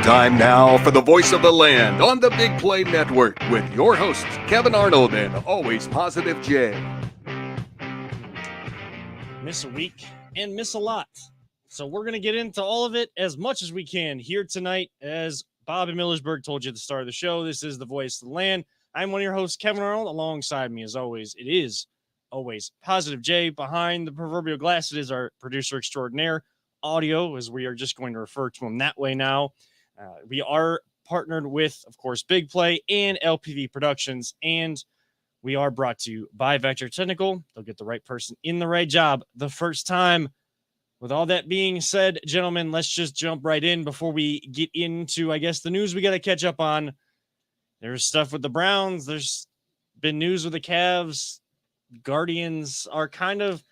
Time now for the voice of the land on the Big Play Network with your hosts, Kevin Arnold and Always Positive Jay. Miss a week and miss a lot. So we're going to get into all of it as much as we can here tonight. As Bob in Millersburg told you at the start of the show, this is the voice of the land. I'm one of your hosts, Kevin Arnold. Alongside me, as always, it is Always Positive Jay. Behind the proverbial glass, it is our producer extraordinaire, Audio, as we are just going to refer to him that way now. We are partnered with, of course, Big Play and LPV Productions, and we are brought to you by Vector Technical. They'll get the right person in the right job the first time. With all that being said, gentlemen, let's just jump right in before we get into, I guess, the news we got to catch up on. There's stuff with the Browns. There's been news with the Cavs. Guardians are kind of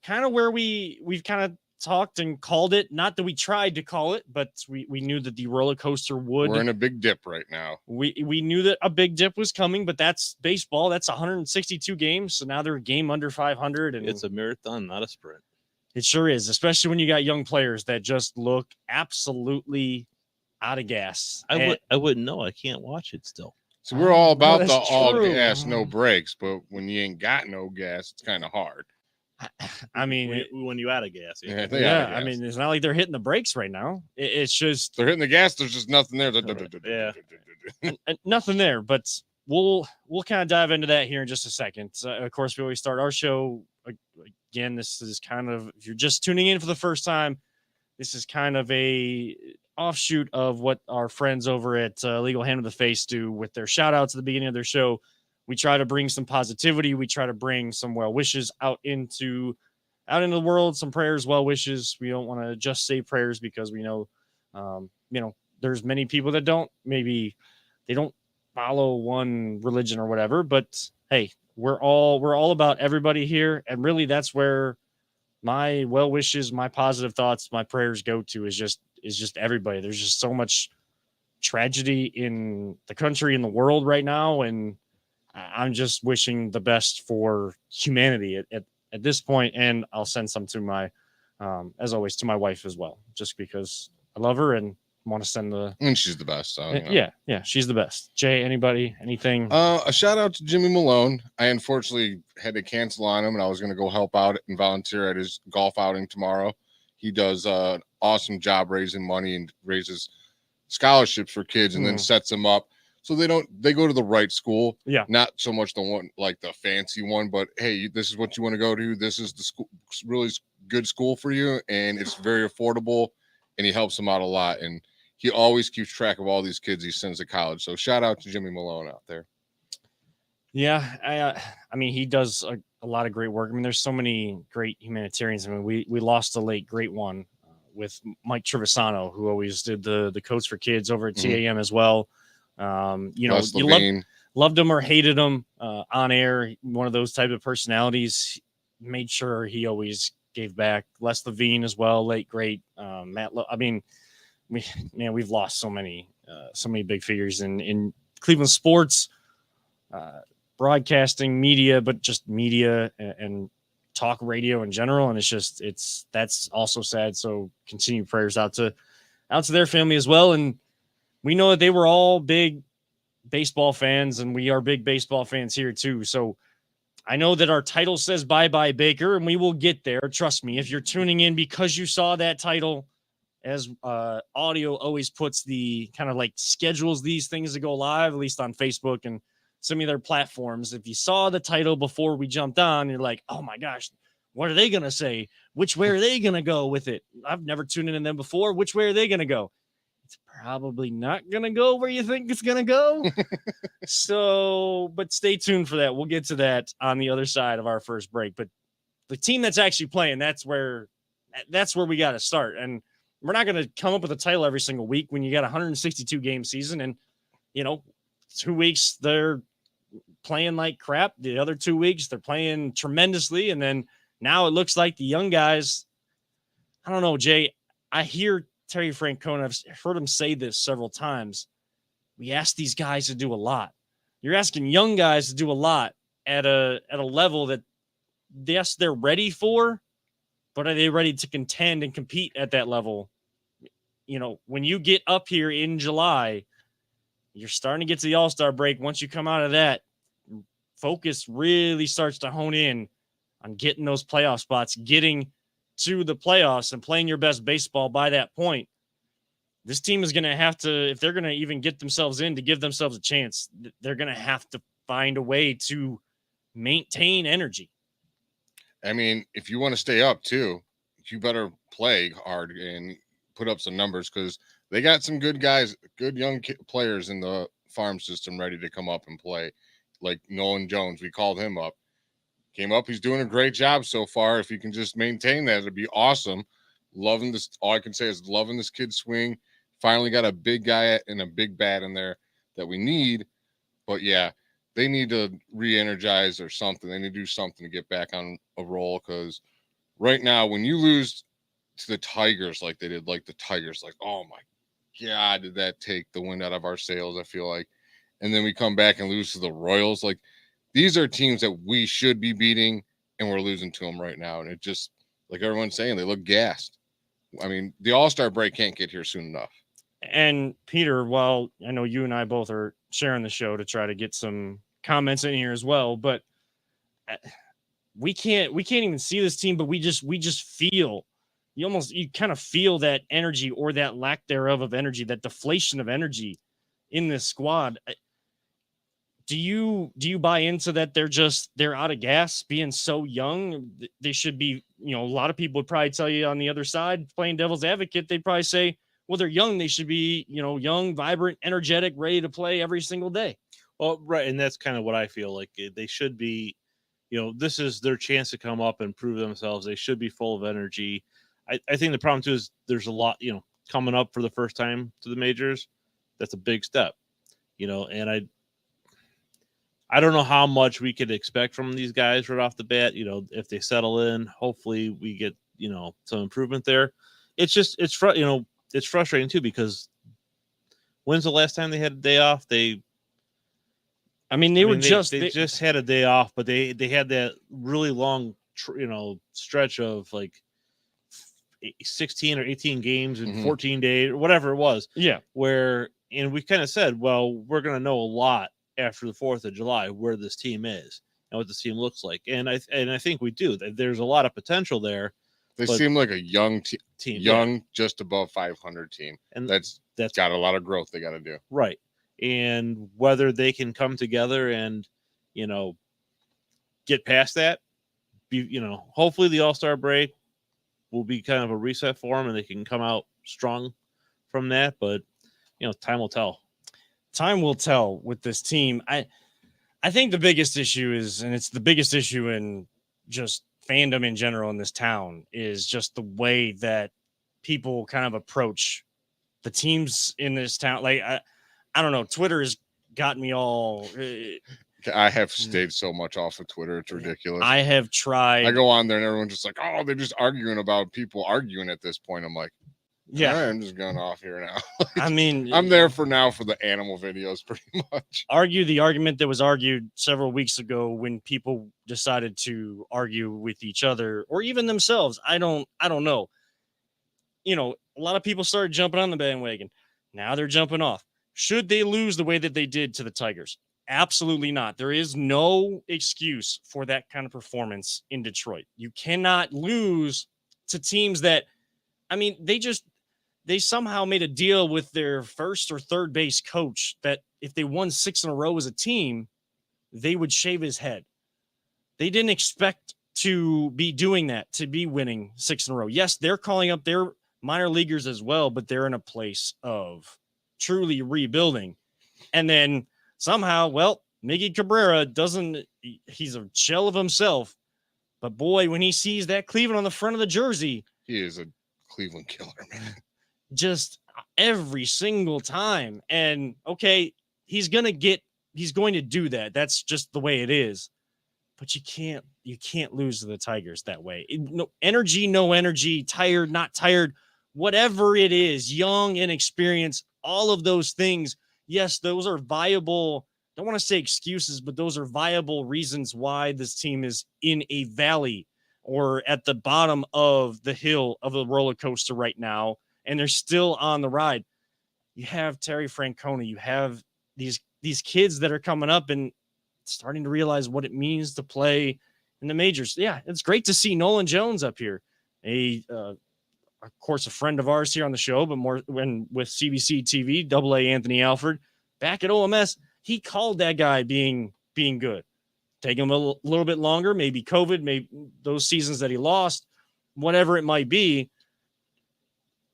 where we've kind of talked and called it. Not that we tried to call it, but we knew that the roller coaster would. We're in a big dip right now. We knew that a big dip was coming, but that's baseball. That's 162 games. So now they're a game under 500. And it's a marathon, not a sprint. It sure is, especially when you got young players that just look absolutely out of gas. I wouldn't know. I can't watch it still. So we're all about That's the all true. gas, no brakes. But when you ain't got no gas, it's kind of hard. I mean, when you out of gas. Yeah, I mean, it's not like they're hitting the brakes right now. It's just they're hitting the gas. There's just nothing there. Nothing there. But we'll kind of dive into that here in just a second. Of course, we always start our show again. This is kind of, if you're just tuning in for the first time, this is kind of a offshoot of what our friends over at Legal Hand of the Face do with their shout outs at the beginning of their show. We try to bring some positivity. We try to bring some well wishes out into the world, some prayers, well wishes. We don't want to just say prayers because we know, there's many people that they don't follow one religion or whatever, but hey, we're all about everybody here. And really that's where my well wishes, my positive thoughts, my prayers go to is just everybody. There's just so much tragedy in the country, in the world right now. And I'm just wishing the best for humanity at this point. And I'll send some to my, as always, to my wife as well, just because I love her and want to send and she's the best. So, yeah, she's the best. Jay, anybody, anything? A shout out to Jimmy Malone. I unfortunately had to cancel on him, and I was going to go help out and volunteer at his golf outing tomorrow. He does an awesome job raising money and raises scholarships for kids and then sets them up. So they go to the right school. Yeah. Not so much the one like the fancy one, but hey, this is what you want to go to. This is the school, really good school for you. And it's very affordable, and he helps them out a lot. And he always keeps track of all these kids he sends to college. So shout out to Jimmy Malone out there. Yeah. I mean, he does a lot of great work. I mean, there's so many great humanitarians. I mean, we lost a late great one with Mike Trevisano, who always did the Coats for Kids over at TAM as well. You loved him or hated him on air. One of those type of personalities. Made sure he always gave back. Les Levine as well, late great. We've lost so many big figures in Cleveland sports, broadcasting, media, but just media and talk radio in general. And that's also sad. So continue prayers out to their family as well. And we know that they were all big baseball fans, and we are big baseball fans here too. So I know that our title says bye-bye Baker, and we will get there. Trust me, if you're tuning in because you saw that title, as Audio always puts the kind of like schedules these things to go live, at least on Facebook and some of their platforms. If you saw the title before we jumped on, you're like, oh my gosh, what are they going to say? Which way are they going to go with it? I've never tuned in them before. Which way are they going to go? It's probably not going to go where you think it's going to go. So, but stay tuned for that. We'll get to that on the other side of our first break. But the team that's actually playing, that's where we got to start. And we're not going to come up with a title every single week when you got a 162 game season. And, 2 weeks they're playing like crap. The other 2 weeks they're playing tremendously. And then now it looks like the young guys, I don't know, Jay, I hear Terry Francona, I've heard him say this several times. We ask these guys to do a lot. You're asking young guys to do a lot at a level that, yes, they're ready for, but are they ready to contend and compete at that level? when you get up here in July, you're starting to get to the All-Star break. Once you come out of that, focus really starts to hone in on getting those playoff spots, getting to the playoffs and playing your best baseball by that point. This team is going to have to, if they're going to even get themselves in to give themselves a chance, they're going to have to find a way to maintain energy. I mean, if you want to stay up too, you better play hard and put up some numbers, because they got some good guys, good young players in the farm system ready to come up and play. Like Nolan Jones, we called him up. Came up. He's doing a great job so far. If he can just maintain that, it'd be awesome. Loving this. All I can say is loving this kid's swing. Finally got a big guy and a big bat in there that we need. But yeah, they need to re-energize or something. They need to do something to get back on a roll, because right now, when you lose to the Tigers like they did, like the Tigers, like, oh my God, did that take the wind out of our sails, I feel like. And then we come back and lose to the Royals. Like, these are teams that we should be beating, and we're losing to them right now. And it just, like everyone's saying, they look gassed. I mean, the All-Star break can't get here soon enough. And Peter, while I know you and I both are sharing the show to try to get some comments in here as well, but we can't even see this team, but we just feel, you kind of feel that energy, or that lack thereof of energy, that deflation of energy in this squad. Do you buy into that? They're out of gas being so young. They should be, a lot of people would probably tell you on the other side, playing devil's advocate, they'd probably say, well, they're young. They should be, young, vibrant, energetic, ready to play every single day. Well, right. And that's kind of what I feel like. They should be, this is their chance to come up and prove themselves. They should be full of energy. I think the problem too is there's a lot, coming up for the first time to the majors. That's a big step, and I don't know how much we could expect from these guys right off the bat. If they settle in, hopefully we get, some improvement there. It's frustrating too, because when's the last time they had a day off? They just had a day off, but they had that really long, stretch of like 16 or 18 games in 14 days or whatever it was. Yeah. And we kind of said, well, we're going to know a lot after the 4th of July where this team is and what this team looks like. And I think we do. There's a lot of potential there. They seem like a young team, just above 500 team. And that's got a lot of growth they got to do. Right. And whether they can come together and, get past that, hopefully the All-Star break will be kind of a reset for them and they can come out strong from that. But, time will tell. Time will tell with this team. I think the biggest issue is, and it's the biggest issue in just fandom in general in this town, is just the way that people kind of approach the teams in this town. Like, I don't know. Twitter has gotten me all. I have stayed so much off of Twitter. It's ridiculous. I have tried. I go on there and everyone's just like, oh, they're just arguing about people arguing at this point. I'm like, yeah, right, I'm just going off here now. I mean, I'm there for the animal videos pretty much. Argue the argument that was argued several weeks ago when people decided to argue with each other or even themselves. I don't know. A lot of people started jumping on the bandwagon. Now they're jumping off. Should they lose the way that they did to the Tigers? Absolutely not. There is no excuse for that kind of performance in Detroit. You cannot lose to teams that, they somehow made a deal with their first or third base coach that if they won 6 in a row as a team, they would shave his head. They didn't expect to be doing that, to be winning 6 in a row. Yes, they're calling up their minor leaguers as well, but they're in a place of truly rebuilding. And then somehow, Miggy Cabrera he's a shell of himself. But boy, when he sees that Cleveland on the front of the jersey, he is a Cleveland killer, man. Just every single time. And okay, he's going to do that. That's just the way it is. But you can't lose to the Tigers that way. No energy, tired, not tired, whatever it is, young, inexperienced, all of those things. Yes, those are viable. Don't want to say excuses, but those are viable reasons why this team is in a valley or at the bottom of the hill of the roller coaster right now. and they're still on the ride. You have Terry Francona, you have these kids that are coming up and starting to realize what it means to play in the majors. Yeah, it's great to see Nolan Jones up here, of course, a friend of ours here on the show, but more when with CBC TV, AA Anthony Alford, back at OMS, he called that guy being good. Take him a little bit longer, maybe COVID, maybe those seasons that he lost, whatever it might be.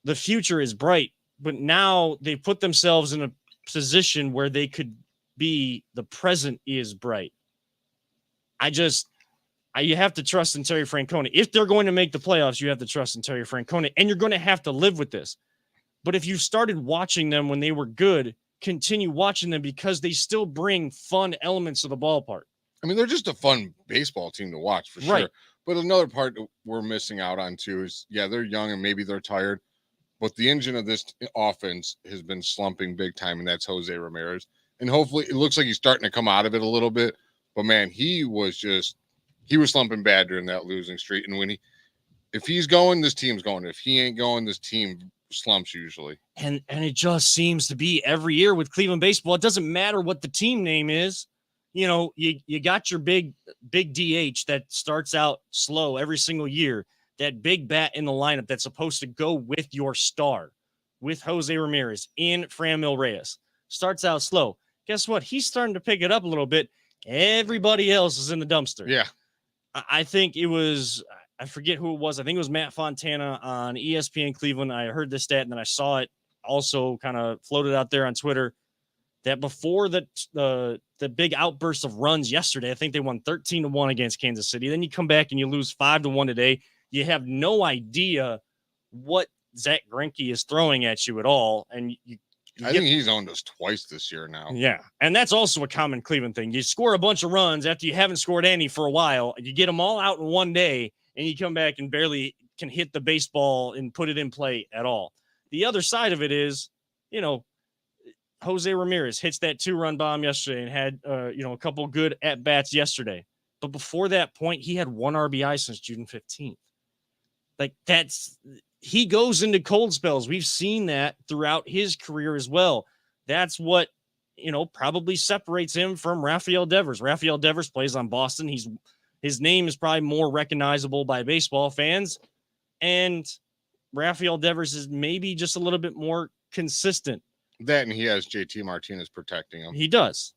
The future is bright, but now they put themselves in a position where they could be the present is bright. You have to trust in Terry Francona. If they're going to make the playoffs, you have to trust in Terry Francona, and you're going to have to live with this. But if you started watching them when they were good, continue watching them because they still bring fun elements to the ballpark. I mean, they're just a fun baseball team to watch for sure. Right. But another part that we're missing out on too is, yeah, they're young and maybe they're tired, but the engine of this offense has been slumping big time, and that's Jose Ramirez. And hopefully it looks like he's starting to come out of it a little bit. But man, he was slumping bad during that losing streak. And if he's going, this team's going. If he ain't going, this team slumps usually. And it just seems to be every year with Cleveland baseball. It doesn't matter what the team name is. You know, you got your big DH that starts out slow every single year. That big bat in the lineup that's supposed to go with your star, with Jose Ramirez in Franmil Reyes. Starts out slow. Guess what? He's starting to pick it up a little bit. Everybody else is in the dumpster. Yeah. I think it was, I forget who it was. I think it was Matt Fontana on ESPN Cleveland. I heard this stat and then I saw it also kind of floated out there on Twitter that before the big outburst of runs yesterday, I think they won 13-1 against Kansas City. Then you come back and you lose 5-1 today. You have no idea what Zach Greinke is throwing at you at all. And I think he's owned us twice this year now. Yeah. And that's also a common Cleveland thing. You score a bunch of runs after you haven't scored any for a while. You get them all out in one day and you come back and barely can hit the baseball and put it in play at all. The other side of it is, you know, Jose Ramirez hits that 2-run bomb yesterday and had, a couple good at-bats yesterday. But before that point, he had 1 RBI since June 15th. Like he goes into cold spells. We've seen that throughout his career as well. That's what, probably separates him from Rafael Devers. Rafael Devers plays on Boston. His name is probably more recognizable by baseball fans. And Rafael Devers is maybe just a little bit more consistent. That and he has JT Martinez protecting him. He does.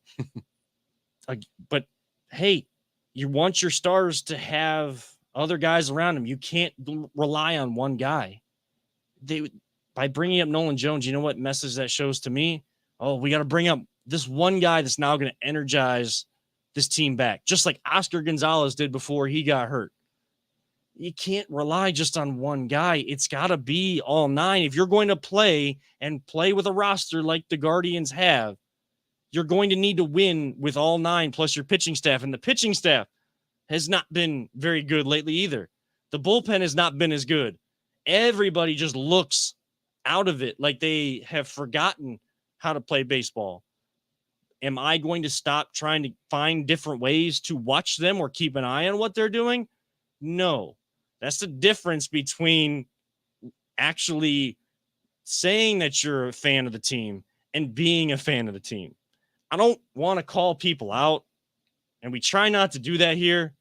But hey, you want your stars to have other guys around him. You can't rely on one guy. By bringing up Nolan Jones, you know what message that shows to me? Oh, we got to bring up this one guy that's now going to energize this team back, just like Oscar Gonzalez did before he got hurt. You can't rely just on one guy. It's got to be all 9. If you're going to play with a roster like the Guardians have, you're going to need to win with all 9 plus your pitching staff. And the pitching staff has not been very good lately either. The bullpen has not been as good. Everybody just looks out of it like they have forgotten how to play baseball. Am I going to stop trying to find different ways to watch them or keep an eye on what they're doing? No. That's the difference between actually saying that you're a fan of the team and being a fan of the team. I don't want to call people out, and we try not to do that here,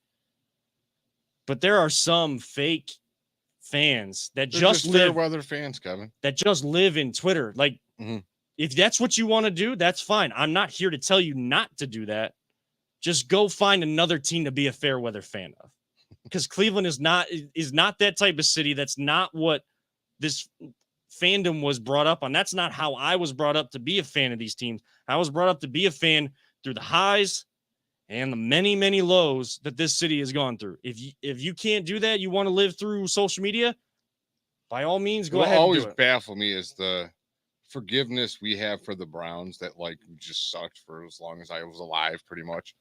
but there are some fake fans that just live fair weather fans, Kevin, that just live in Twitter. Like, if that's what you want to do, that's fine. I'm not here to tell you not to do that. Just go find another team to be a fair weather fan of, because Cleveland is not that type of city. That's not what this fandom was brought up on. That's not how I was brought up to be a fan of these teams. I was brought up to be a fan through the highs and the many, many lows that this city has gone through. If you can't do that, you want to live through social media, by all means, go ahead. What always baffle me is the forgiveness we have for the Browns that just sucked for as long as I was alive, pretty much.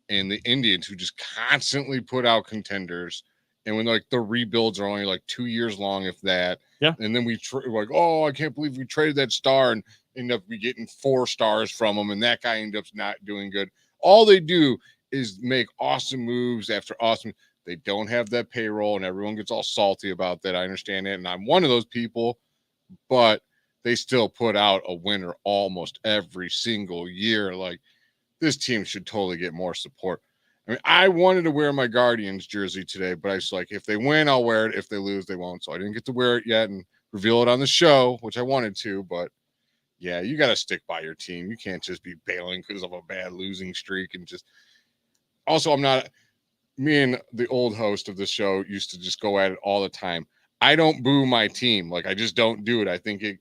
And the Indians, who just constantly put out contenders. And when the rebuilds are only 2 years long, if that. Yeah. And then we I can't believe we traded that star and end up getting 4 stars from him. And that guy ends up not doing good. All they do is make awesome moves after awesome. They don't have that payroll, and everyone gets all salty about that. I understand it. And I'm one of those people, but they still put out a winner almost every single year. Like, this team should totally get more support. I mean, I wanted to wear my Guardians jersey today, but I was like, if they win, I'll wear it. If they lose, they won't. So I didn't get to wear it yet and reveal it on the show, which I wanted to. But yeah, you got to stick by your team. You can't just be bailing because of a bad losing streak. And just also, me and the old host of the show used to just go at it all the time. I don't boo my team. Like, I just don't do it. I think it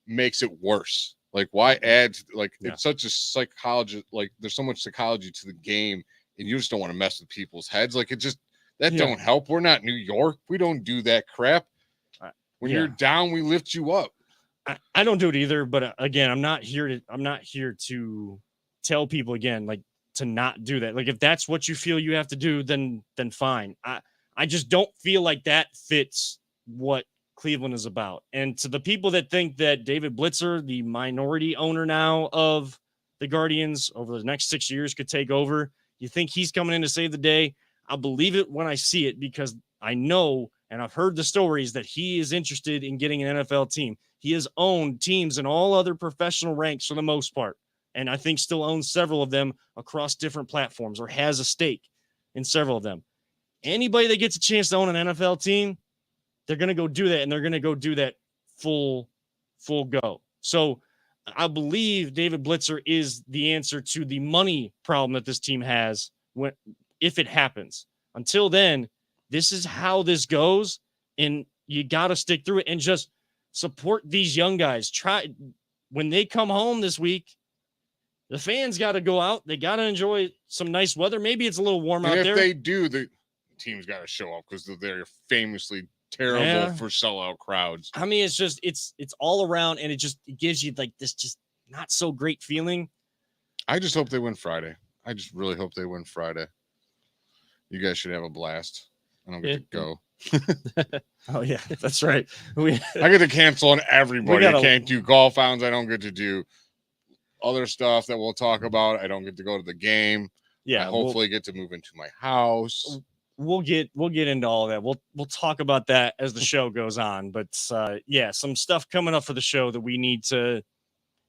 makes it worse. Like, why add, like, it's such a psychology, like, there's so much psychology to the game, and you just don't want to mess with people's heads. Like, that don't help. We're not New York. We don't do that crap. When you're down, we lift you up. I don't do it either, but again, I'm not here to tell people again, like, to not do that. Like, if that's what you feel you have to do, then fine. I just don't feel like that fits what Cleveland is about. And to the people that think that David Blitzer, the minority owner now of the Guardians over the next 6 years, could take over, you think he's coming in to save the day? I'll believe it when I see it, because I know, and I've heard the stories, that he is interested in getting an NFL team. He has owned teams in all other professional ranks for the most part, and I think still owns several of them across different platforms, or has a stake in several of them. Anybody that gets a chance to own an NFL team, they're going to go do that, and they're going to go do that full go. So I believe David Blitzer is the answer to the money problem that this team has if it happens. Until then, this is how this goes, and you got to stick through it and just support these young guys. When they come home this week, the fans got to go out. They got to enjoy some nice weather. Maybe it's a little warm out there. If they do, the team's got to show up, because they're famously terrible for sellout crowds. I mean, it's just it's all around, and it gives you like this just not so great feeling. I just hope they win Friday. I just really hope they win Friday. You guys should have a blast. I don't get to go. Oh yeah, that's right. I get to cancel on everybody. I can't do golf hounds. I don't get to do other stuff that we'll talk about. I don't get to go to the game. Yeah, I hopefully get to move into my house. We'll get into all of that. We'll talk about that as the show goes on. But some stuff coming up for the show that we need to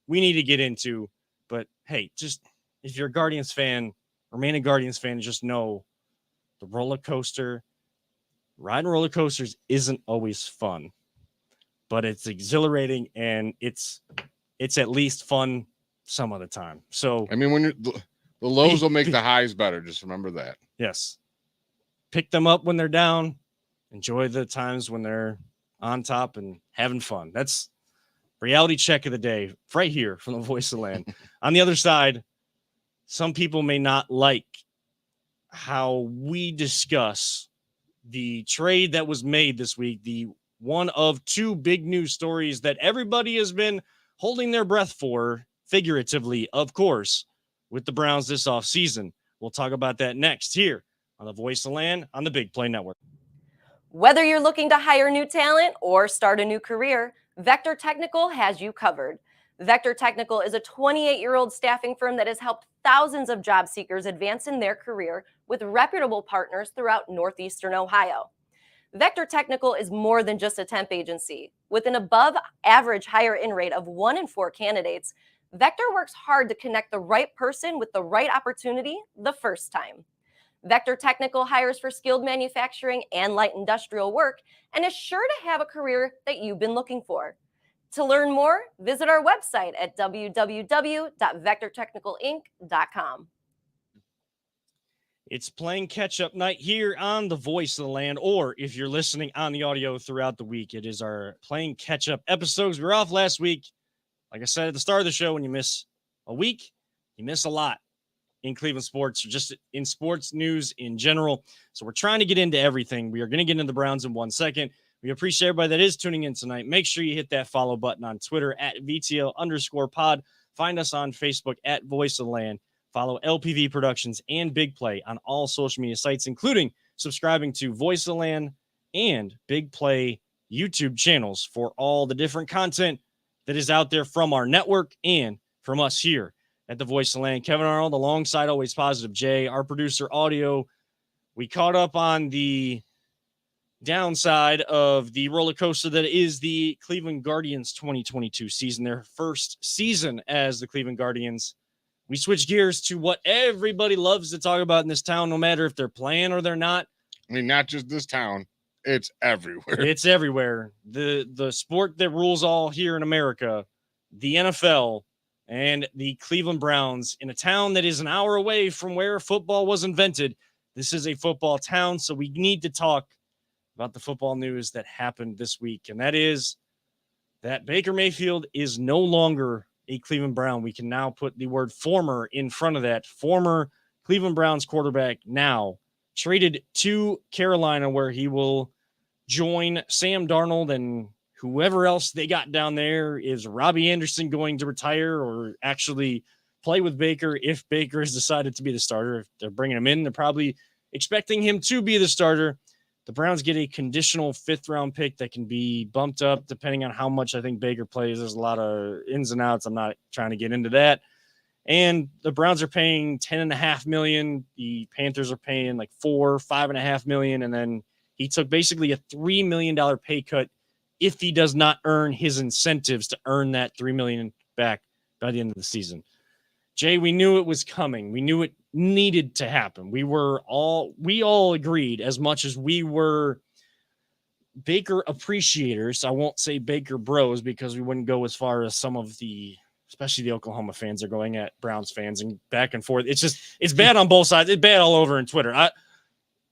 get into. But hey, just if you're a Guardians fan, remain a Guardians fan, just know the riding roller coasters isn't always fun, but it's exhilarating, and it's at least fun some of the time. So I mean, when the lows will make the highs better. Just remember that. Yes. Pick them up when they're down. Enjoy the times when they're on top and having fun. That's reality check of the day right here from the Voice of the Land. On the other side, some people may not like how we discuss the trade that was made this week, the one of two big news stories that everybody has been holding their breath for, figuratively, of course, with the Browns this offseason. We'll talk about that next here on the Voice of the Land on the Big Play Network. Whether you're looking to hire new talent or start a new career, Vector Technical has you covered. Vector Technical is a 28-year-old staffing firm that has helped thousands of job seekers advance in their career with reputable partners throughout Northeastern Ohio. Vector Technical is more than just a temp agency. With an above-average hire-in rate of 1 in 4 candidates, Vector works hard to connect the right person with the right opportunity the first time. Vector Technical hires for skilled manufacturing and light industrial work and is sure to have a career that you've been looking for. To learn more, visit our website at www.vectortechnicalinc.com. It's playing catch-up night here on the Voice of the Land, or if you're listening on the audio throughout the week, it is our playing catch-up episodes. We were off last week. Like I said at the start of the show, when you miss a week, you miss a lot in Cleveland sports, or just in sports news in general. So we're trying to get into everything. We are going to get into the Browns in 1 second. We appreciate everybody that is tuning in tonight. Make sure you hit that follow button on Twitter at VTL_pod. Find us on Facebook at Voice of the Land. Follow LPV Productions and Big Play on all social media sites, including subscribing to Voice of the Land and Big Play YouTube channels for all the different content that is out there from our network and from us here at the Voice of the Land. Kevin Arnold, alongside Always Positive Jay, our producer audio. We caught up on the downside of the roller coaster that is the Cleveland Guardians 2022 season, their first season as the Cleveland Guardians. We switch gears to what everybody loves to talk about in this town, no matter if they're playing or they're not. I mean, not just this town. It's everywhere. It's everywhere. The sport that rules all here in America, the NFL, and the Cleveland Browns in a town that is an hour away from where football was invented. This is a football town, so we need to talk about the football news that happened this week, and that is that Baker Mayfield is no longer a Cleveland Brown. We can now put the word former in front of that. Former Cleveland Browns quarterback now traded to Carolina, where he will join Sam Darnold and whoever else they got down there. Is Robbie Anderson going to retire or actually play with Baker if Baker has decided to be the starter? If they're bringing him in, they're probably expecting him to be the starter. The Browns get a conditional 5th-round pick that can be bumped up depending on how much I think Baker plays. There's a lot of ins and outs. I'm not trying to get into that. And the Browns are paying $10.5 million. The Panthers are paying like $5.5 million. And then he took basically a $3 million pay cut if he does not earn his incentives to earn that $3 million back by the end of the season. Jay, we knew it was coming. We knew it needed to happen. We all agreed, as much as we were Baker appreciators. I won't say Baker bros because we wouldn't go as far as some of the, especially the Oklahoma fans are going at Browns fans and back and forth. It's bad on both sides. It's bad all over in Twitter. I'm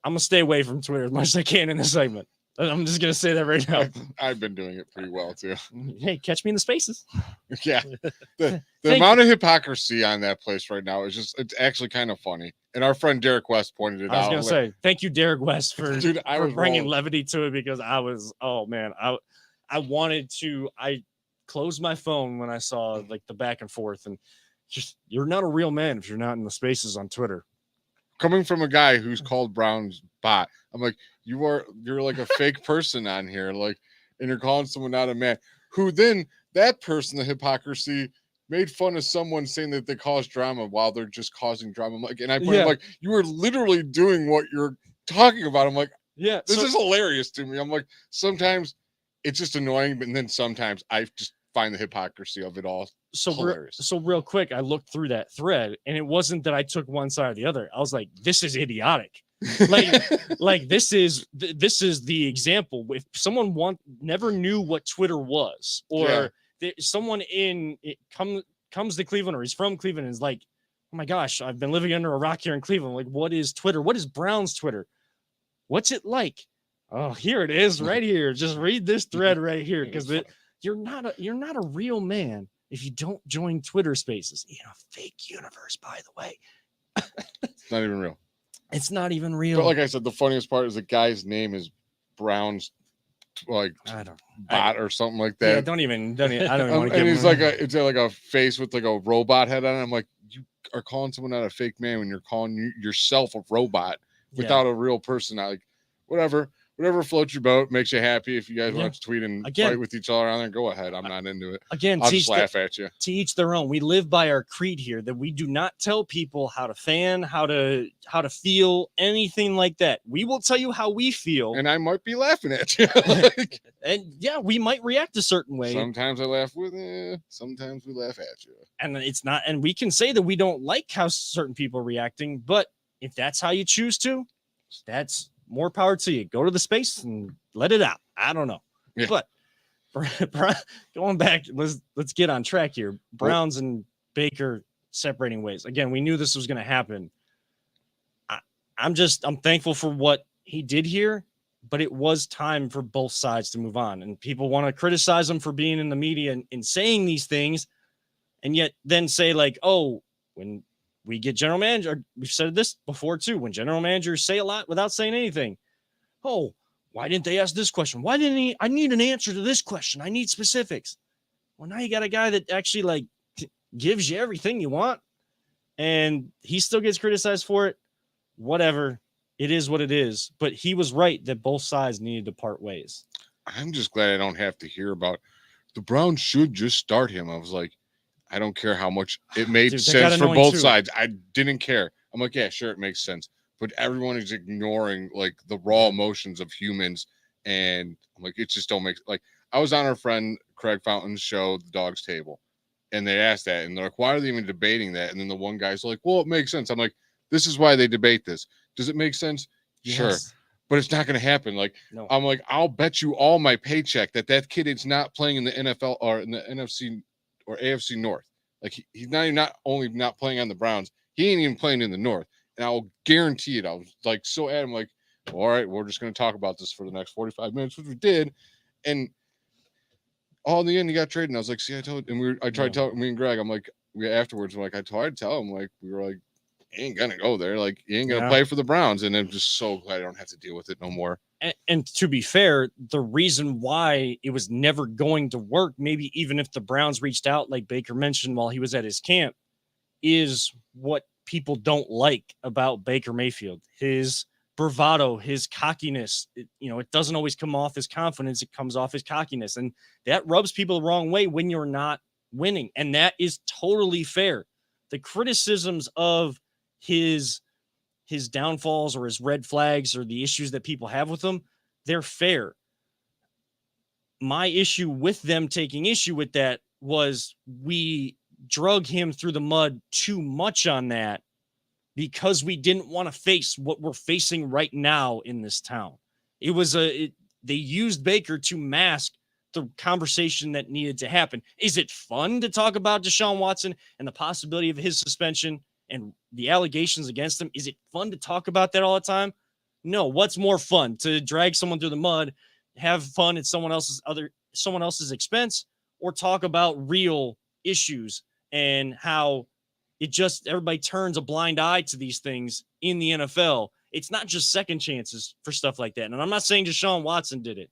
going to stay away from Twitter as much as I can in this segment. I'm just going to say that right now. I've been doing it pretty well, too. Hey, catch me in the spaces. Yeah. The amount of hypocrisy on that place right now is just, it's actually kind of funny. And our friend Derek West pointed it out. I was going to say, thank you, Derek West, for, Dude, for bringing levity to it, because I closed my phone when I saw like the back and forth, and just, you're not a real man if you're not in the spaces on Twitter. Coming from a guy who's called Brown's bot, I'm like, you're like a fake person on here, like, and you're calling someone not a man. Who then that person, the hypocrisy, made fun of someone saying that they cause drama while they're just causing drama. I'm like, and I put him like, you were literally doing what you're talking about. I'm like, yeah, this is hilarious to me. I'm like, sometimes it's just annoying, but then sometimes I just find the hypocrisy of it all. So real quick, I looked through that thread, and it wasn't that I took one side or the other. I was like, this is idiotic. like this is the example. If someone never knew what Twitter was, or someone comes to Cleveland, or he's from Cleveland, and is like, oh my gosh, I've been living under a rock here in Cleveland. Like, what is Twitter? What is Brown's Twitter? What's it like? Oh, here it is, right here. Just read this thread right here, because you're not a real man if you don't join Twitter Spaces in a fake universe. By the way, it's not even real. It's not even real. But like I said, the funniest part is the guy's name is Brown's, like, bot or something like that. Yeah, don't even I don't even want to and give he's like it's like a face with like a robot head on it. I'm like, you are calling someone not a fake man when you're calling yourself a robot without a real person. Like, whatever floats your boat, makes you happy. If you guys want to tweet and fight with each other on there, go ahead. I'm not into it. Again, I'll just laugh at you. To each their own. We live by our creed here that we do not tell people how to fan, how to feel, anything like that. We will tell you how we feel. And I might be laughing at you. And yeah, we might react a certain way. Sometimes I laugh with you. Sometimes we laugh at you. And it's not, and we can say that we don't like how certain people are reacting, but if that's how you choose to, that's more power to you. Go to the space and let it out. I don't know. Yeah. But going back, let's get on track here. Browns and Baker separating ways. Again, we knew this was going to happen. I'm thankful for what he did here, but it was time for both sides to move on. And people want to criticize him for being in the media and saying these things, and yet then say like, oh, when we get general manager, we've said this before too, when general managers say a lot without saying anything. Oh, why didn't they ask this question? Why didn't I need an answer to this question. I need specifics. Well, now you got a guy that actually like gives you everything you want, and he still gets criticized for it. Whatever. It is what it is. But he was right that both sides needed to part ways. I'm just glad I don't have to hear about the Browns should just start him. I was like, I don't care how much it made sense for both sides. I didn't care. I'm like, yeah, sure, it makes sense. But everyone is ignoring like the raw emotions of humans And I'm like, it just don't make like I was on our friend Craig Fountain's show, The Dog's Table, and they asked that, and they're like, why are they even debating that? And then the one guy's like, well, it makes sense. I'm like, this is why they debate this. Does it make sense? Sure. Yes. But it's not going to happen. Like, No. I'm like, I'll bet you all my paycheck that kid is not playing in the NFL or in the NFC or AFC North. Like, he's not only not playing on the Browns, he ain't even playing in the North. And I'll guarantee it. I was like so adamant, like, all right, we're just going to talk about this for the next 45 minutes, which we did. And all in the end, he got traded. And I was like, see, I told, and I tried to tell me and Greg, I'm like, afterwards, I'm like, I tried to tell him, like, we were like, he ain't gonna go there. Like, he ain't gonna play for the Browns. And I'm just so glad I don't have to deal with it no more. And to be fair, the reason why it was never going to work, maybe even if the Browns reached out, like Baker mentioned while he was at his camp, is what people don't like about Baker Mayfield. His bravado, his cockiness. It doesn't always come off as confidence. It comes off as cockiness. And that rubs people the wrong way when you're not winning. And that is totally fair. The criticisms of his downfalls or his red flags or the issues that people have with him, they're fair. My issue with them taking issue with that was we drug him through the mud too much on that because we didn't want to face what we're facing right now in this town. They used Baker to mask the conversation that needed to happen. Is it fun to talk about Deshaun Watson and the possibility of his suspension and the allegations against him? Is it fun to talk about that all the time? No. What's more fun, to drag someone through the mud, have fun at someone else's expense, or talk about real issues and how everybody turns a blind eye to these things in the NFL? It's not just second chances for stuff like that. And I'm not saying Deshaun Watson did it.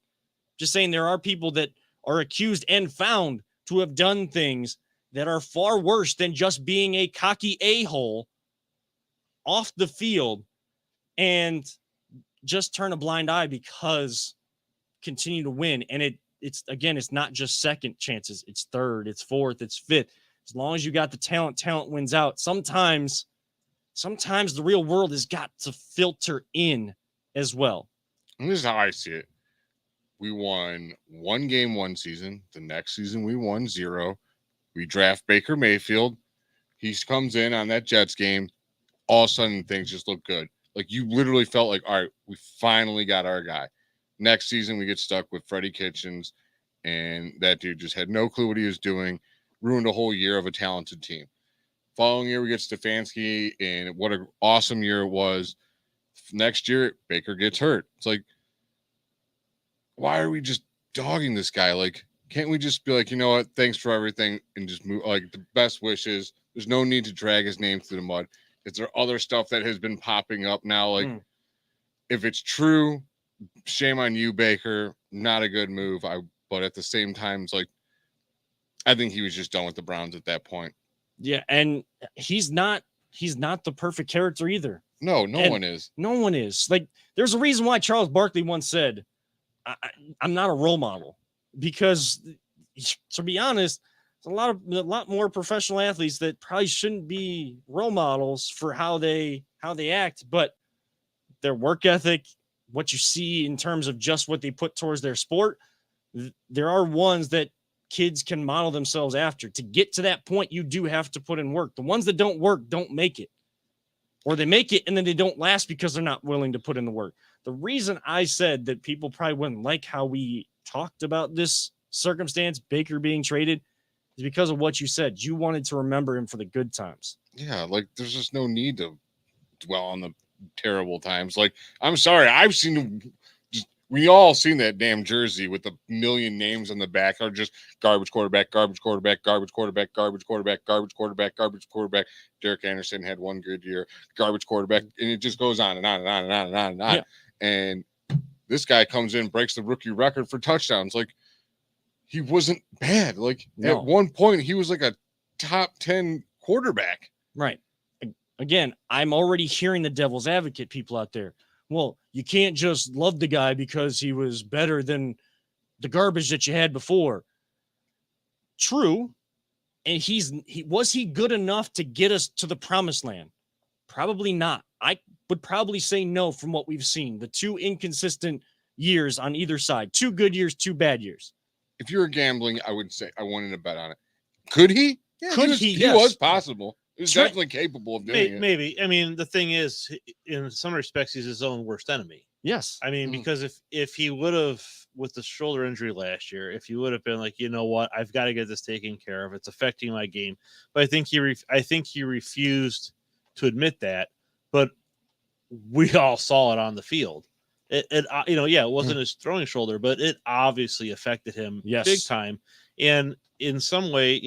Just saying there are people that are accused and found to have done things that are far worse than just being a cocky a-hole off the field and just turn a blind eye because continue to win. And it's not just second chances. It's third, it's fourth, it's fifth. As long as you got the talent wins out. Sometimes the real world has got to filter in as well. And this is how I see it. We won one game one season. The next season we won 0. We draft Baker Mayfield. He comes in on that Jets game. All of a sudden, things just look good. Like, you literally felt like, all right, we finally got our guy. Next season, we get stuck with Freddie Kitchens, and that dude just had no clue what he was doing, ruined a whole year of a talented team. Following year, we get Stefanski, and what an awesome year it was. Next year, Baker gets hurt. It's like, why are we just dogging this guy? Like, can't we just be like, you know what? Thanks for everything, and just move. Like, the best wishes. There's no need to drag his name through the mud. Is there other stuff that has been popping up now? Like, if it's true, shame on you, Baker. Not a good move. But at the same time, it's like, I think he was just done with the Browns at that point. Yeah, and he's not the perfect character either. No one is. No one is. Like, there's a reason why Charles Barkley once said, I'm not a role model, because to be honest, there's a lot more professional athletes that probably shouldn't be role models for how they act, but their work ethic, what you see in terms of just what they put towards their sport, there are ones that kids can model themselves after. To get to that point, you do have to put in work. The ones that don't work don't make it, or they make it and then they don't last because they're not willing to put in the work. The reason I said that people probably wouldn't like how we talked about this circumstance, Baker being traded, is because of what you said. You wanted to remember him for the good times. Yeah, like, there's just no need to dwell on the terrible times. Like, I'm sorry, I've seen we all seen that damn jersey with the million names on the back, are just garbage quarterback, garbage quarterback, garbage quarterback, garbage quarterback, garbage quarterback, garbage quarterback. Derek Anderson had one good year, garbage quarterback, and it just goes on and on and on and on and on and on. Yeah. And this guy comes in, breaks the rookie record for touchdowns. Like, he wasn't bad. Like, at one point, he was like a top 10 quarterback. Right. Again, I'm already hearing the devil's advocate people out there. Well, you can't just love the guy because he was better than the garbage that you had before. True. And was he good enough to get us to the promised land? Probably not. I would probably say no from what we've seen. The two inconsistent years on either side. 2 good years, 2 bad years. If you're gambling, I would say I wanted to bet on it. Could he? Yeah, Could he? Yes. Was possible. He was Trent- definitely capable of doing it. Maybe. I mean, the thing is, in some respects, he's his own worst enemy. Yes. I mean, because if he would have, with the shoulder injury last year, if he would have been like, you know what, I've got to get this taken care of. It's affecting my game. But I think he refused to admit that. But we all saw it on the field. It it wasn't his throwing shoulder, but it obviously affected him big time. And in some way,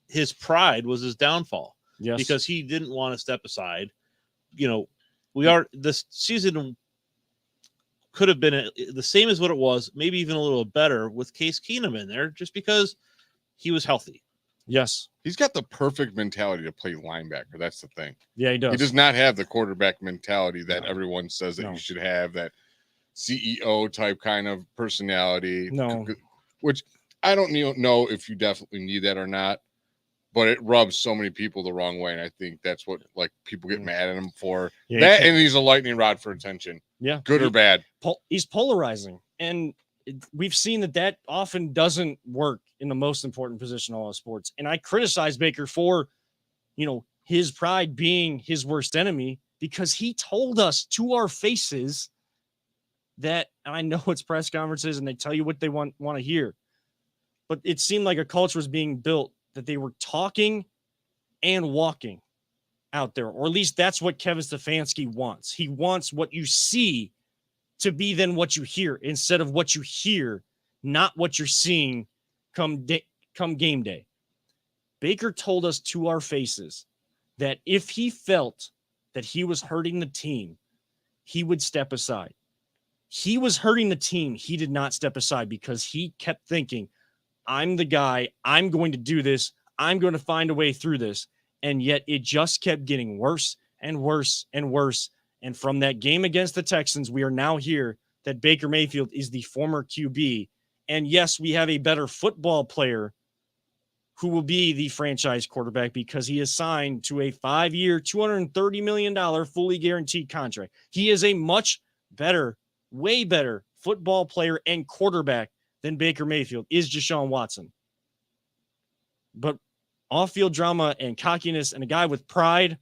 his pride was his downfall. Yes. Because he didn't want to step aside. This season could have been the same as what it was, maybe even a little better with Case Keenum in there, just because he was healthy. Yes. He's got the perfect mentality to play linebacker. That's the thing. Yeah, he does. He does not have the quarterback mentality that everyone says that you should have, that CEO type kind of personality. No. Which I don't know if you definitely need that or not, but it rubs so many people the wrong way. And I think that's what people get mad at him for. Yeah, and he's a lightning rod for attention. Yeah. Good or bad. He's polarizing. And we've seen that often doesn't work in the most important position in all of sports. And I criticize Baker for, his pride being his worst enemy, because he told us to our faces that, and I know it's press conferences and they tell you what they want to hear, but it seemed like a culture was being built that they were talking and walking out there, or at least that's what Kevin Stefanski wants. He wants what you see to be then what you hear, instead of what you hear, not what you're seeing come game day. Baker told us to our faces that if he felt that he was hurting the team, he would step aside. He was hurting the team. He did not step aside because he kept thinking, I'm the guy. I'm going to do this. I'm going to find a way through this. And yet it just kept getting worse and worse and worse. And from that game against the Texans, we are now here that Baker Mayfield is the former QB. And yes, we have a better football player who will be the franchise quarterback because he is signed to a 5-year, $230 million fully guaranteed contract. He is a much better, way better football player and quarterback than Baker Mayfield is Deshaun Watson. But off-field drama and cockiness and a guy with pride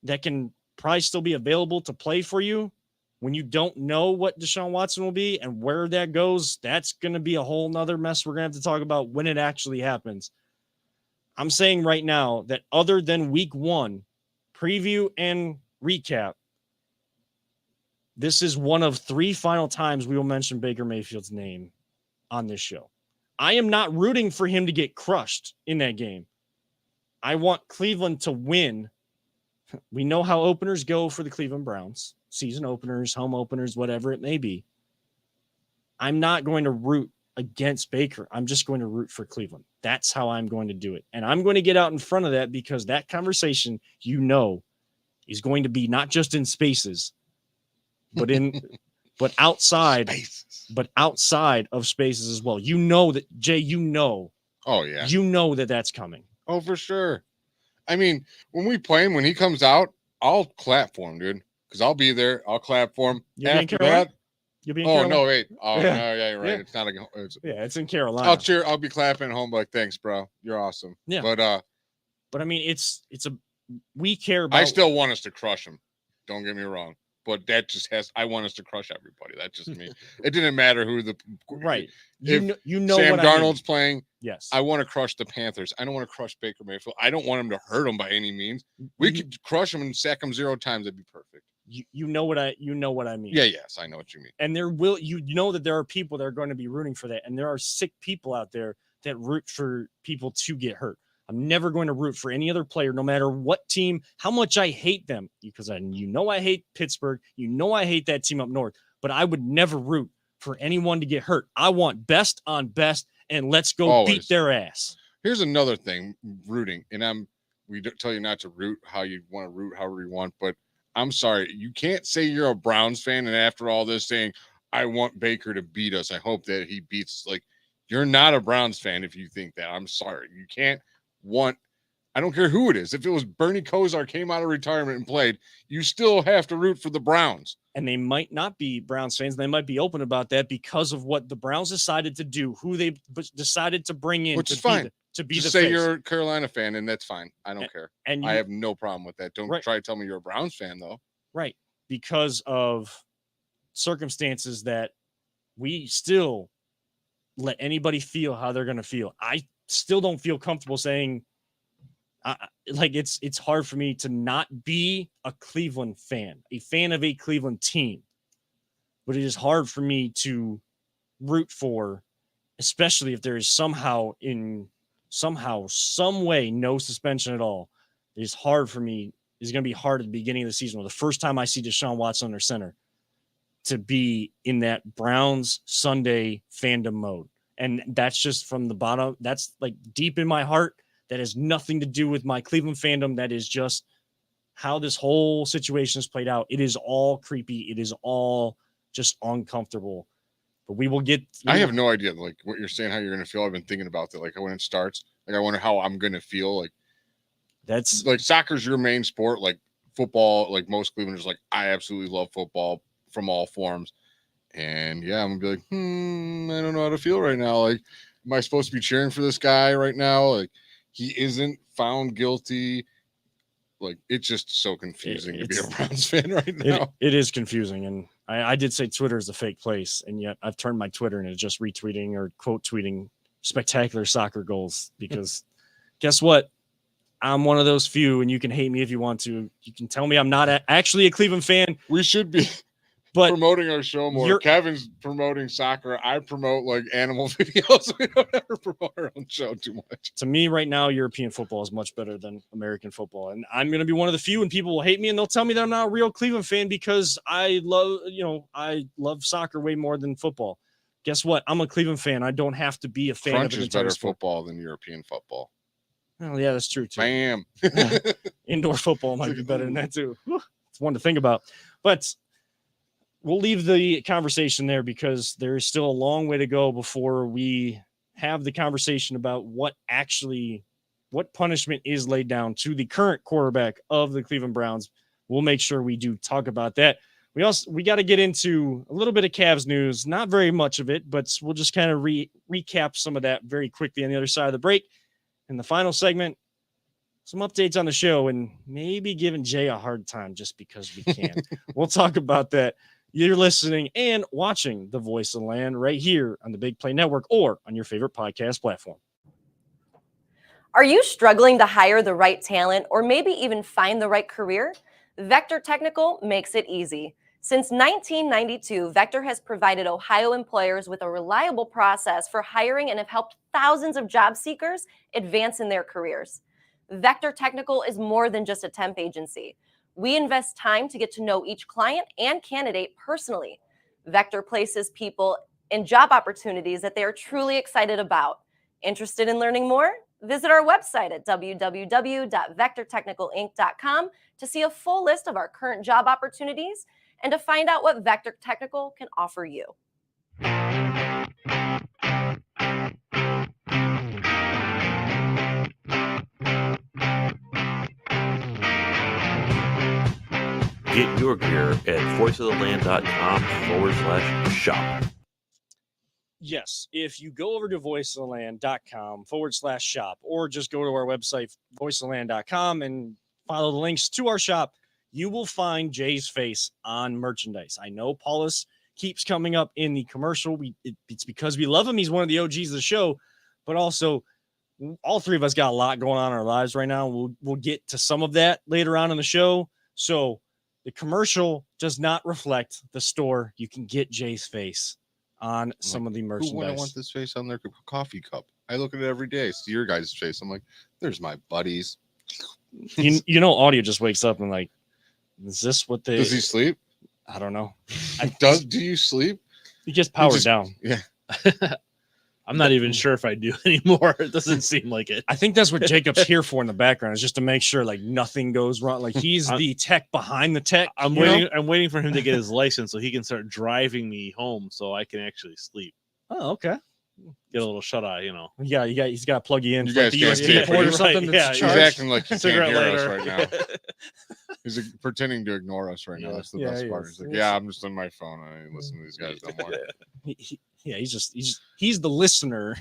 that can probably still be available to play for you when you don't know what Deshaun Watson will be and where that goes, that's going to be a whole nother mess we're going to have to talk about when it actually happens. I'm saying right now that other than week 1, preview and recap, this is one of 3 final times we will mention Baker Mayfield's name on this show. I am not rooting for him to get crushed in that game. I want Cleveland to win. We know how openers go for the Cleveland Browns, season openers, home openers, whatever it may be. I'm not going to root against Baker. I'm just going to root for Cleveland. That's how I'm going to do it. And I'm going to get out in front of that because that conversation, is going to be not just in spaces, but outside, but outside of spaces as well. That, Jay, Oh, yeah. That's coming. Oh, for sure. I mean, when we play him, when he comes out, I'll clap for him, dude, because I'll be there. I'll clap for him. After that, You'll be in Carolina? Carolina? No, wait. Oh, Yeah. no, yeah, you're right. Yeah. It's not It's in Carolina. I'll cheer. I'll be clapping at home like, thanks, bro. You're awesome. Yeah. But I mean, we care about. I still want us to crush him. Don't get me wrong. But that just I want us to crush everybody. That's just me. It didn't matter who right. If Sam Sam Darnold's playing. Yes. I want to crush the Panthers. I don't want to crush Baker Mayfield. I don't want him to hurt him by any means. We could crush him and sack him 0 times. That'd be perfect. You know what I mean. Yeah, yes, I know what you mean. And there that there are people that are going to be rooting for that, and there are sick people out there that root for people to get hurt. I'm never going to root for any other player, no matter what team, how much I hate them, because I hate Pittsburgh. I hate that team up north, but I would never root for anyone to get hurt. I want best on best, and let's go beat their ass. Here's another thing, rooting, and we don't tell you not to root how you want to root, however you want, but I'm sorry, you can't say you're a Browns fan and after all this saying, I want Baker to beat us. I hope that he beats us. Like, you're not a Browns fan if you think that. I'm sorry. You can't want I don't care who it is. If it was Bernie Kosar came out of retirement and played, you still have to root for the Browns. And they might not be Browns fans. They might be open about that because of what the Browns decided to do, who they decided to bring in. Which is fine. To be Just the say face. you're a Carolina fan, and that's fine. I don't care. And I have no problem with that. Don't Right. try to tell me you're a Browns fan, though. Right. Because of circumstances that we still let anybody feel how they're going to feel. I still don't feel comfortable saying, like, it's hard for me to not be a Cleveland fan, a fan of a Cleveland team. But it is hard for me to root for, especially if there is some way, no suspension at all. It is hard for me. It's going to be hard at the beginning of the season, or the first time I see Deshaun Watson under center, to be in that Browns Sunday fandom mode. And that's just from the bottom. That's like deep in my heart. That has nothing to do with my Cleveland fandom. That is just how this whole situation has played out. It is all creepy. It is all just uncomfortable. But we will get. I have no idea, like, what you're saying, how you're going to feel. I've been thinking about that. Like, when it starts, like, I wonder how I'm going to feel. Like, that's like soccer's your main sport. Like, football, like most Clevelanders, like, I absolutely love football from all forms. And yeah, I'm going to be like, I don't know how to feel right now. Like, am I supposed to be cheering for this guy right now? Like, he isn't found guilty. Like, it's just so confusing to be a Browns fan right now. It is confusing. And I did say Twitter is a fake place. And yet I've turned my Twitter into just retweeting or quote tweeting spectacular soccer goals. Because guess what? I'm one of those few, and you can hate me if you want to. You can tell me I'm not actually a Cleveland fan. We should be promoting our show more. Kevin's promoting soccer. I promote like animal videos. We don't ever promote our own show too much. To me, right now, European football is much better than American football. And I'm going to be one of the few, and people will hate me, and they'll tell me that I'm not a real Cleveland fan because I love soccer way more than football. Guess what? I'm a Cleveland fan. I don't have to be a fan Crunch of an is better sport. football than European football. Oh, yeah, that's true, too. Bam. Indoor football might be better than that, too. It's one to think about. But we'll leave the conversation there because there is still a long way to go before we have the conversation about what punishment is laid down to the current quarterback of the Cleveland Browns. We'll make sure we do talk about that. We got to get into a little bit of Cavs news, not very much of it, but we'll just kind of recap some of that very quickly on the other side of the break. In the final segment, some updates on the show and maybe giving Jay a hard time just because we can. We'll talk about that. You're listening and watching The Voice of the Land right here on the Big Play Network or on your favorite podcast platform. Are you struggling to hire the right talent or maybe even find the right career? Vector Technical makes it easy. Since 1992, Vector has provided Ohio employers with a reliable process for hiring and have helped thousands of job seekers advance in their careers. Vector Technical is more than just a temp agency. We invest time to get to know each client and candidate personally. Vector places people in job opportunities that they are truly excited about. Interested in learning more? Visit our website at www.vectortechnicalinc.com to see a full list of our current job opportunities and to find out what Vector Technical can offer you. Get your gear at voiceoftheland.com/shop. Yes, if you go over to voiceoftheland.com/shop or just go to our website, voiceoftheland.com, and follow the links to our shop, you will find Jay's face on merchandise. I know Paulus keeps coming up in the commercial. It's because we love him. He's one of the OGs of the show, but also all three of us got a lot going on in our lives right now. We'll get to some of that later on in the show. So the commercial does not reflect the store. You can get Jay's face on some of the merchandise. Who wouldn't want this face on their coffee cup? I look at it every day. See your guys' face. I'm like, there's my buddies. You know, audio just wakes up and like, is this what they? Does he sleep? I don't know. Do you sleep? He just powered down. Yeah. I'm not even sure if I do anymore. It doesn't seem like it. I think that's what Jacob's here for in the background, is just to make sure like nothing goes wrong. Like he's the tech behind the tech. I'm waiting for him to get his license so he can start driving me home so I can actually sleep. Oh, okay. get a little shut eye, Yeah, he's got to plug you in. You for guys the can't USB see it, but port or he's- something. right, that's yeah, He's charged. acting like he can't Cigarette hear us lighter. right now. He's pretending to ignore us right now. Yeah. That's the Yeah, best he part. is. He's like, He yeah, is. I'm just on my phone. I ain't listening to these guys no more. Yeah, he's the listener.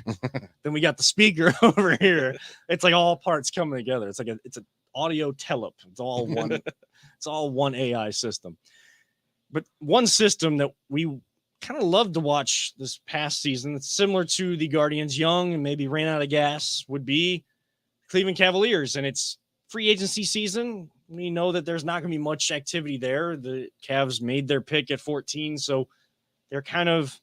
Then we got the speaker over here. It's like all parts coming together. It's an audio telep. It's all one AI system. But one system that we kind of loved to watch this past season, that's similar to the Guardians, young and maybe ran out of gas, would be Cleveland Cavaliers. And it's free agency season. We know that there's not going to be much activity there. The Cavs made their pick at 14, so they're kind of,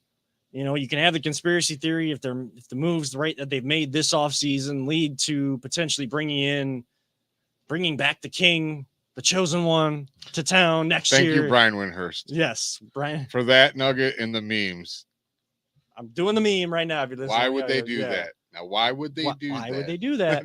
you can have the conspiracy theory if the moves right that they've made this offseason lead to potentially bringing back the king, the chosen one, to town next Thank year. you, Brian Windhurst, Yes, Brian. for that nugget in the memes. I'm doing the meme right now. If you're listening, Why would they do that? Now, why would they do that? Why would they do that?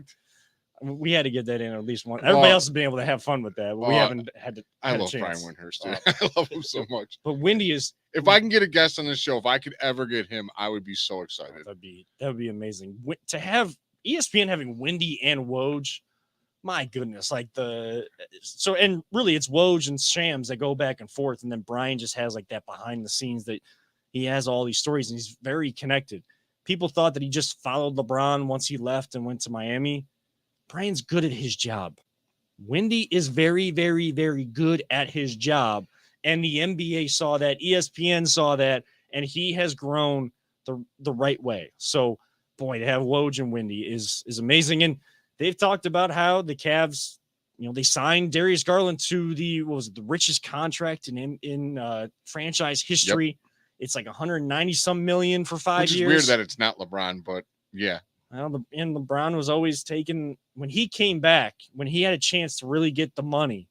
We had to get that in at least one. Everybody else has been able to have fun with that, but we haven't had to. I had a love Brian chance. Windhurst, dude. I love him so much. But Wendy is. If I can get a guest on this show, if I could ever get him, I would be so excited. That'd be amazing. To have ESPN having Wendy and Woj, my goodness, and really it's Woj and Shams that go back and forth, and then Brian just has like that behind the scenes that he has all these stories, and he's very connected. People thought that he just followed LeBron once he left and went to Miami. Brian's good at his job. Wendy is very, very, very good at his job. And the NBA saw that, ESPN saw that, and he has grown the right way. So, boy, to have Woj and Wendy is amazing. And they've talked about how the Cavs, they signed Darius Garland to the richest contract in franchise history. Yep. It's like 190 some million for 5 years. Which is weird that it's not LeBron, but yeah. Well, and LeBron was always taken when he came back, when he had a chance to really get the money.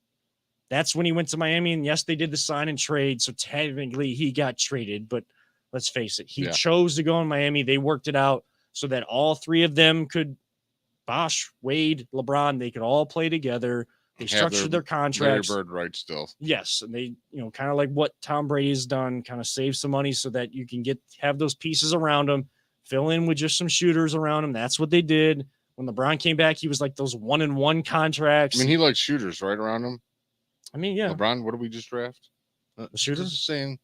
That's when he went to Miami. And yes, they did the sign and trade. So technically he got traded, but let's face it, he chose to go in Miami. They worked it out so that all three of them could, Bosh, Wade, LeBron, they could all play together. They structured their contracts. Larry Bird right still. Yes. And they, kind of like what Tom Brady has done, kind of save some money so that you can have those pieces around them, fill in with just some shooters around him. That's what they did. When LeBron came back, he was like those 1-and-1 contracts. I mean, he likes shooters right around him. I mean, yeah. LeBron, what did we just draft? The shooter? Just saying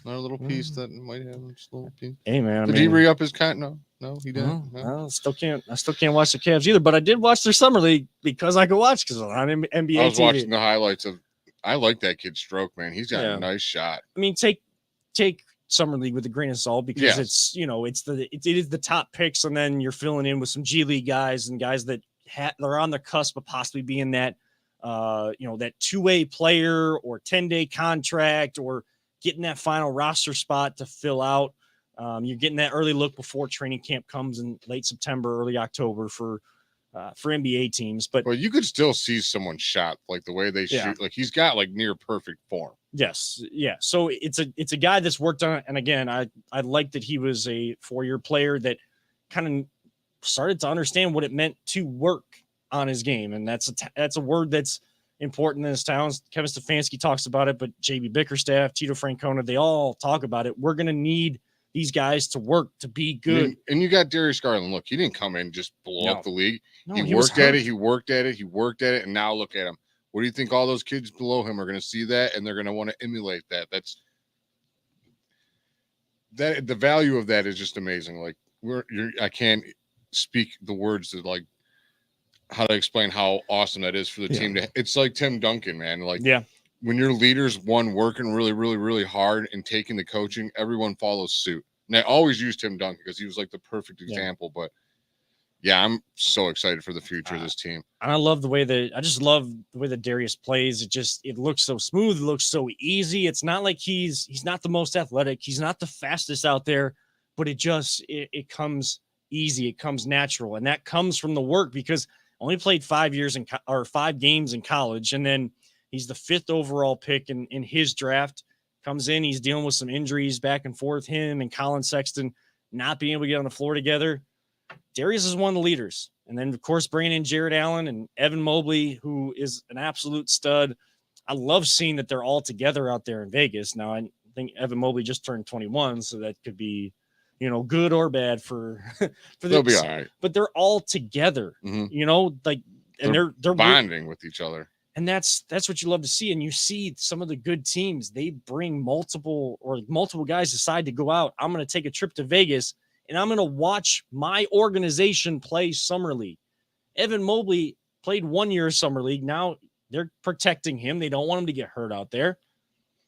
another little piece that might have just a little piece. Hey, man. Did he re-up his contract? No, he didn't. No. I still can't watch the Cavs either, but I did watch their summer league because I could watch because on NBA I was TV. watching the highlights of. I like that kid's stroke, man. He's got a nice shot. I mean, take summer league with a grain of salt because it's it is the top picks, and then you're filling in with some G League guys and guys that they're on the cusp of possibly being that that two-way player or 10-day contract or getting that final roster spot to fill out. You're getting that early look before training camp comes in late September, early October for NBA teams. But you could still see someone shot like the way they shoot. Like he's got like near perfect form. Yes. Yeah. So it's a guy that's worked on it. And again, I like that he was a 4-year player that kind of started to understand what it meant to work on his game. And that's a word that's important in this town. Kevin Stefanski talks about it, but JB Bickerstaff, Tito Francona, they all talk about it. We're going to need these guys to work to be good. And you got Darius Garland. Look, he didn't come in and just blow up the league. He worked at it. And now look at him. What do you think all those kids below him are going to see that? And they're going to want to emulate that. The value of that is just amazing. Like I can't speak the words that like how to explain how awesome that is for the team. It's like Tim Duncan, man. Like, when your leaders working really, really, really hard and taking the coaching, everyone follows suit. And I always use Tim Duncan because he was like the perfect example. But I'm so excited for the future of this team. And I just love the way that Darius plays. It looks so smooth. It looks so easy. It's not like he's not the most athletic. He's not the fastest out there, but it comes easy. It comes natural. And that comes from the work because only played 5 games in college. And then he's the 5th overall pick in his draft. Comes in, he's dealing with some injuries back and forth. Him and Colin Sexton not being able to get on the floor together. Darius is one of the leaders. And then, of course, bringing in Jared Allen and Evan Mobley, who is an absolute stud. I love seeing that they're all together out there in Vegas. Now, I think Evan Mobley just turned 21, so that could be good or bad for They'll be this. all right. But they're all together, Mhm. like, and they're bonding with each other. and that's what you love to see. And you see some of the good teams, they bring multiple guys decide to go out. I'm going to take a trip to Vegas and I'm going to watch my organization play Summer League. Evan Mobley played 1 year of Summer League. Now they're protecting him. They don't want him to get hurt out there,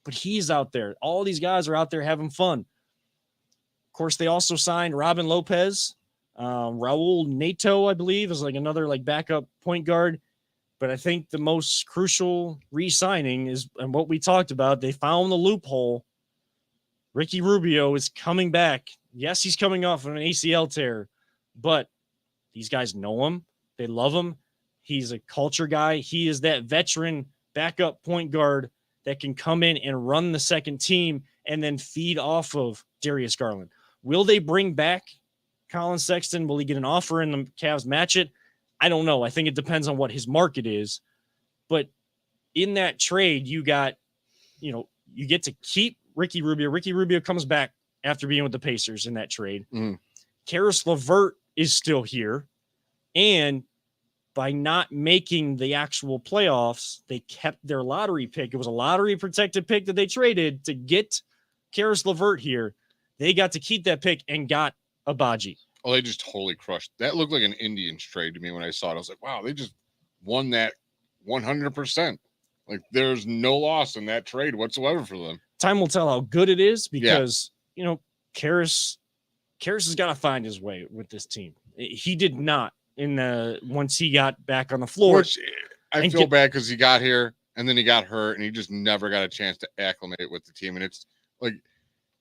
but he's out there. All these guys are out there having fun. Of course, they also signed Robin Lopez. Raul Neto, I believe, is like another like backup point guard. But I think the most crucial re-signing is, and what we talked about, they found the loophole. Ricky Rubio is coming back. Yes, he's coming off of an ACL tear, but these guys know him. They love him. He's a culture guy. He is that veteran backup point guard that can come in and run the second team and then feed off of Darius Garland. Will they bring back Colin Sexton? Will he get an offer and the Cavs match it? I don't know. I think it depends on what his market is. But in that trade, you got, you get to keep Ricky Rubio. Ricky Rubio comes back after being with the Pacers in that trade. Karis LeVert is still here. And by not making the actual playoffs, they kept their lottery pick. It was a lottery protected pick that they traded to get Karis LeVert here. They got to keep that pick and got Abaji. Oh, they just totally crushed. That looked like an Indians trade to me when I saw it. I was like, wow, they just won that 100%. Like, there's no loss in that trade whatsoever for them. Time will tell how good it is because, Karis has got to find his way with this team. He did not once he got back on the floor. Which I feel bad because he got here and then he got hurt and he just never got a chance to acclimate with the team. And it's like,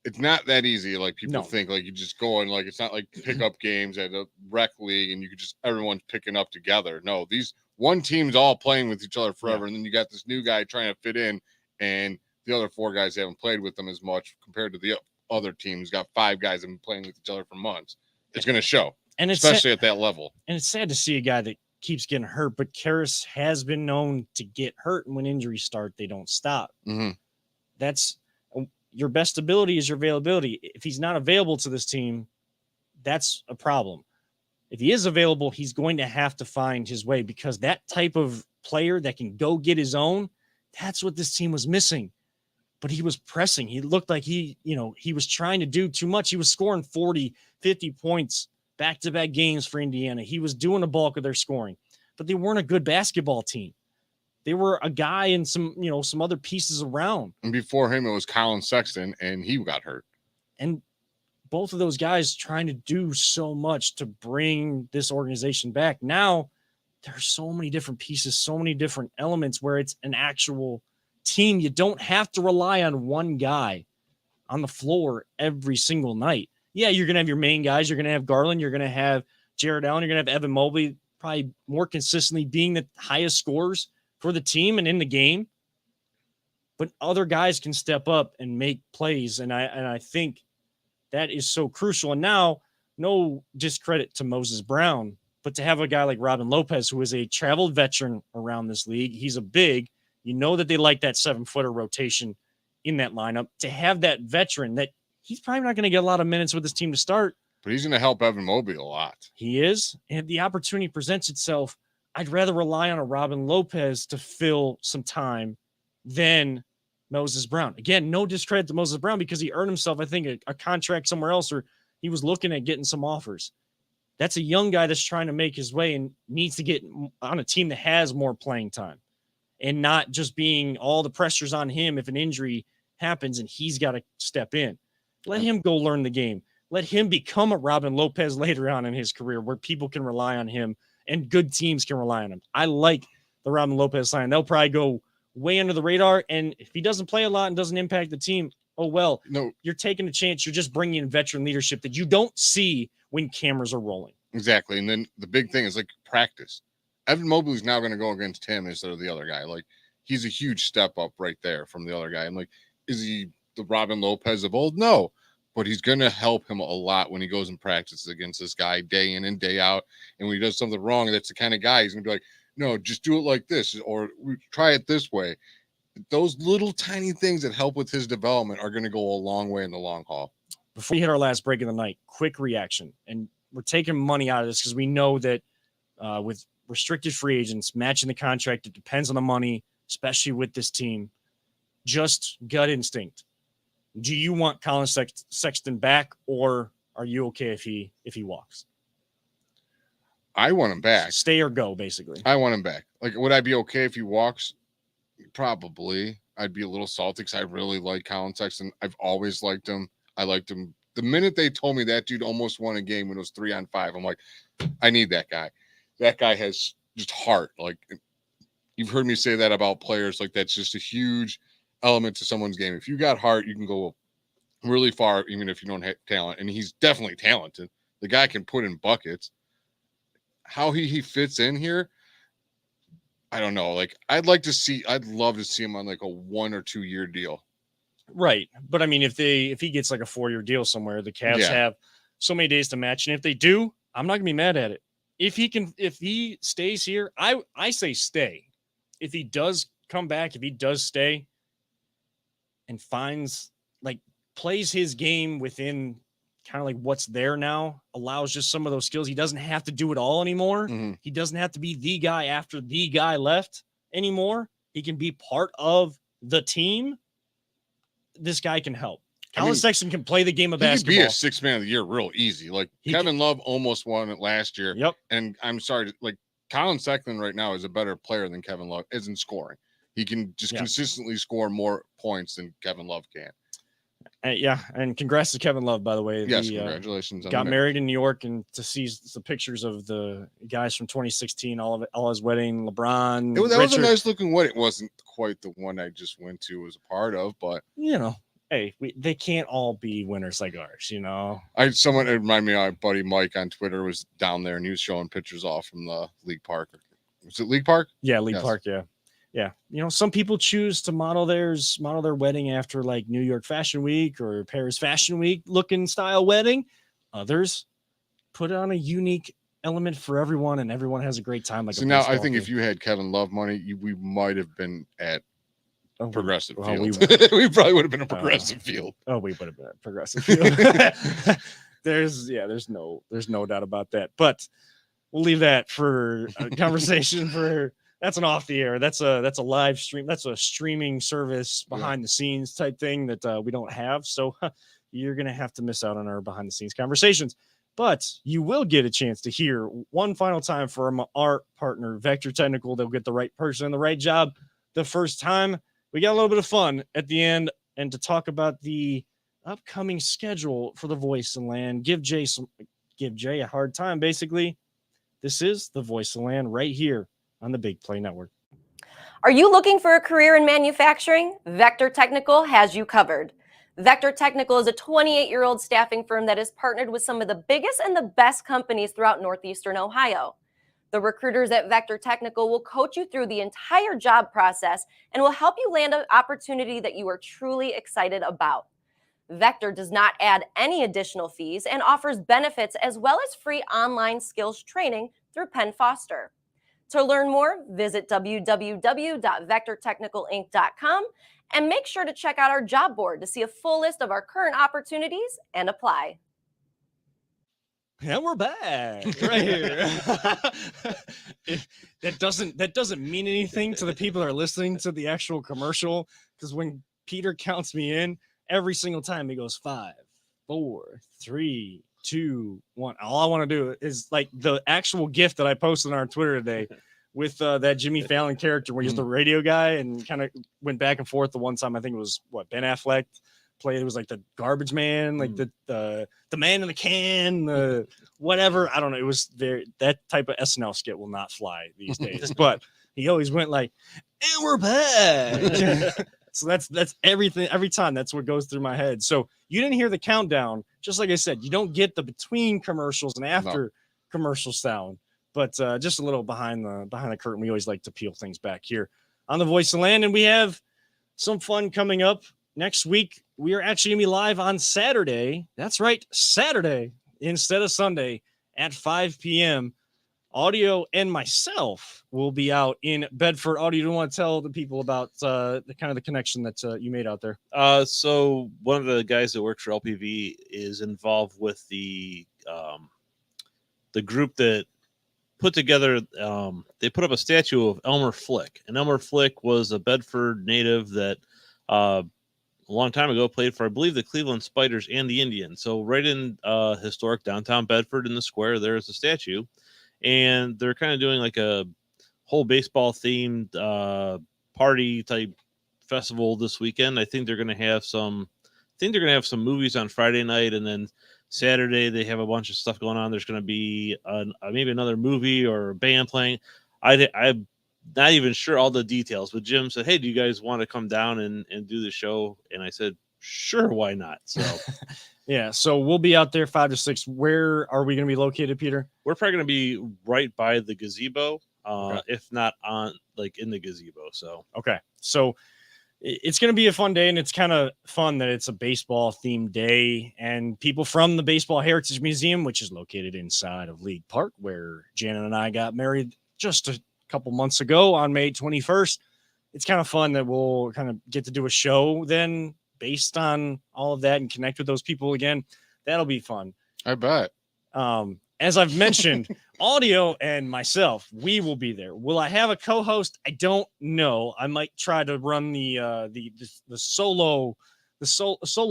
it's not that easy. Like people think, like you just go and like, it's not like pickup games at a rec league and you could just, everyone's picking up together. No, these one team's all playing with each other forever. And then you got this new guy trying to fit in and the other four guys haven't played with them as much compared to the other teams. Got five guys that have been playing with each other for months. It's going to show, and especially at that level. And it's sad to see a guy that keeps getting hurt, but Karis has been known to get hurt. And when injuries start, they don't stop. That's your best ability is your availability. If he's not available to this team, that's a problem. If he is available, he's going to have to find his way because that type of player that can go get his own, that's what this team was missing. But he was pressing. He looked like he was trying to do too much. He was scoring 40, 50 points back-to-back games for Indiana. He was doing a bulk of their scoring, but they weren't a good basketball team. They were a guy and some other pieces around. And before him, it was Colin Sexton, and he got hurt. And both of those guys trying to do so much to bring this organization back. Now, there's so many different pieces, so many different elements where it's an actual team. You don't have to rely on one guy on the floor every single night. Yeah, you're going to have your main guys. You're going to have Garland. You're going to have Jared Allen. You're going to have Evan Mobley probably more consistently being the highest scorers for the team and in the game. But other guys can step up and make plays. And I think that is so crucial. And now, no discredit to Moses Brown, but to have a guy like Robin Lopez, who is a traveled veteran around this league, he's a big, that they like that 7-footer rotation in that lineup. To have that veteran that he's probably not going to get a lot of minutes with his team to start. But he's going to help Evan Mobley a lot. He is. And if the opportunity presents itself, I'd rather rely on a Robin Lopez to fill some time than Moses Brown. Again, no discredit to Moses Brown because he earned himself, I think, a contract somewhere else, or he was looking at getting some offers. That's a young guy that's trying to make his way and needs to get on a team that has more playing time and not just being all the pressures on him if an injury happens and he's got to step in. Let him go learn the game. Let him become a Robin Lopez later on in his career where people can rely on him and good teams can rely on him. I like the Robin Lopez sign. They'll probably go way under the radar. And if he doesn't play a lot and doesn't impact the team, oh, well, no, you're taking a chance. You're just bringing in veteran leadership that you don't see when cameras are rolling. Exactly. And then the big thing is like practice. Evan Mobley's now going to go against him instead of the other guy. Like, he's a huge step up right there from the other guy. I'm like, is he the Robin Lopez of old? No, but he's going to help him a lot when he goes and practices against this guy day in and day out. And when he does something wrong, that's the kind of guy he's going to be like, no, just do it like this, or try it this way. Those little tiny things that help with his development are going to go a long way in the long haul. before we hit our last break of the night, quick reaction. And we're taking money out of this because we know that with restricted free agents matching the contract, it depends on the money, especially with this team. Just gut instinct. Do you want Colin Sexton back, or are you okay if he walks? I want him back. Stay or go, basically. I want him back. Like, would I be okay if he walks? Probably. I'd be a little salty because I really like Colin Sexton. I've always liked him. I liked him. The minute they told me that dude almost won a game when it was 3-on-5, I'm like, I need that guy. That guy has just heart. Like, you've heard me say that about players. Like, that's just a huge element to someone's game. If you got heart, you can go really far, even if you don't have talent. And he's definitely talented. The guy can put in buckets. How he fits in here, I don't know. Like, I'd love to see him on like a 1 or 2 year deal. Right. But I mean, if he gets like a 4-year deal somewhere, the Cavs have so many days to match. And if they do, I'm not gonna be mad at it. If he stays here, I say stay. If he does come back, if he does stay and plays his game within kind of like what's there now, allows just some of those skills. He doesn't have to do it all anymore. Mm-hmm. He doesn't have to be the guy after the guy left anymore. He can be part of the team. This guy can help. Colin Sexton can play the game of basketball. He could be a 6th man of the year real easy. Like, Kevin Love almost won it last year. Yep. And I'm sorry, like, Colin Sexton right now is a better player than Kevin Love is in scoring. He can just consistently score more points than Kevin Love can. And congrats to Kevin Love, by the way. Yes, congratulations. Got married in New York, and to see some pictures of the guys from 2016, all his wedding, LeBron. That was a nice looking wedding. It wasn't quite the one I just went to, was a part of, but hey, they can't all be winners like ours, Someone reminded me, my buddy Mike on Twitter was down there and he was showing pictures off from the League Park. Was it League Park? Yeah, League Park. Yeah. Yeah. Some people choose to model their wedding after like New York Fashion Week or Paris Fashion Week looking style wedding. Others put on a unique element for everyone, and everyone has a great time. Like, so now I think if you had Kevin Love money, we might have been at Progressive Field. We probably would have been a Progressive Field. Oh, we would have been at Progressive Field. There's no doubt about that. But we'll leave that for a conversation for. That's an off the air. That's a live stream. That's a streaming service behind the scenes type thing that we don't have. So you're going to have to miss out on our behind the scenes conversations, but you will get a chance to hear one final time from our partner, Vector Technical. They'll get the right person and the right job the first time. We got a little bit of fun at the end, and to talk about the upcoming schedule for the Voice of Land, give Jay a hard time. Basically, this is the Voice of Land right here on the Big Play Network. Are you looking for a career in manufacturing? Vector Technical has you covered. Vector Technical is a 28-year-old staffing firm that is partnered with some of the biggest and the best companies throughout Northeastern Ohio. The recruiters at Vector Technical will coach you through the entire job process and will help you land an opportunity that you are truly excited about. Vector does not add any additional fees and offers benefits as well as free online skills training through Penn Foster. To learn more, visit www.vectortechnicalinc.com and make sure to check out our job board to see a full list of our current opportunities and apply. And we're back right here. That doesn't mean anything to the people that are listening to the actual commercial, because when Peter counts me in, every single time he goes 5, 4, 3, 2, 1. All I want to do is like the actual gift that I posted on our Twitter today with that Jimmy Fallon character where he's the radio guy and kind of went back and forth. The one time I think it was Ben Affleck played. It was like the garbage man, like the man in the can, the whatever. I don't know. It was there. That type of SNL skit will not fly these days. But he always went like, "And we're back." So that's everything. Every time that's what goes through my head. So you didn't hear the countdown. Just like I said, you don't get the between commercials and after commercial sound. But just a little behind the curtain. We always like to peel things back here on the Voice of Land, and we have some fun coming up next week. We are actually gonna be live on Saturday. That's right, Saturday instead of Sunday at 5 p.m. Audio and myself will be out in Bedford. Audio, do you want to tell the people about the kind of the connection that you made out there? So one of the guys that works for LPV is involved with the group that put together. They put up a statue of Elmer Flick, and Elmer Flick was a Bedford native that a long time ago played for, I believe, the Cleveland Spiders and the Indians. So right in historic downtown Bedford in the square, there's a statue, and they're kind of doing like a whole baseball themed party type festival this weekend. I think they're going to have some. I think they're going to have some movies on Friday night, and then Saturday they have a bunch of stuff going on. There's going to be maybe another movie or a band playing. I'm not even sure all the details, but Jim said, "Hey, do you guys want to come down and do the show?" And I said, "Sure, why not?" So yeah, so we'll be out there 5 to 6. Where are we going to be located, Peter? we're probably going to be right by the gazebo, Okay. if not on like in the gazebo. So Okay, so it's going to be a fun day, and it's kind of fun that it's a baseball themed day, and people from the Baseball Heritage Museum, which is located inside of League Park, where Janet and I got married just a couple months ago on May 21st. It's kind of fun that we'll kind of get to do a show then based on all of that and connect with those people again. That'll be fun. I bet. As I've mentioned, Audio and myself, we will be there. Will I have a co-host? I don't know. I might try to run the solo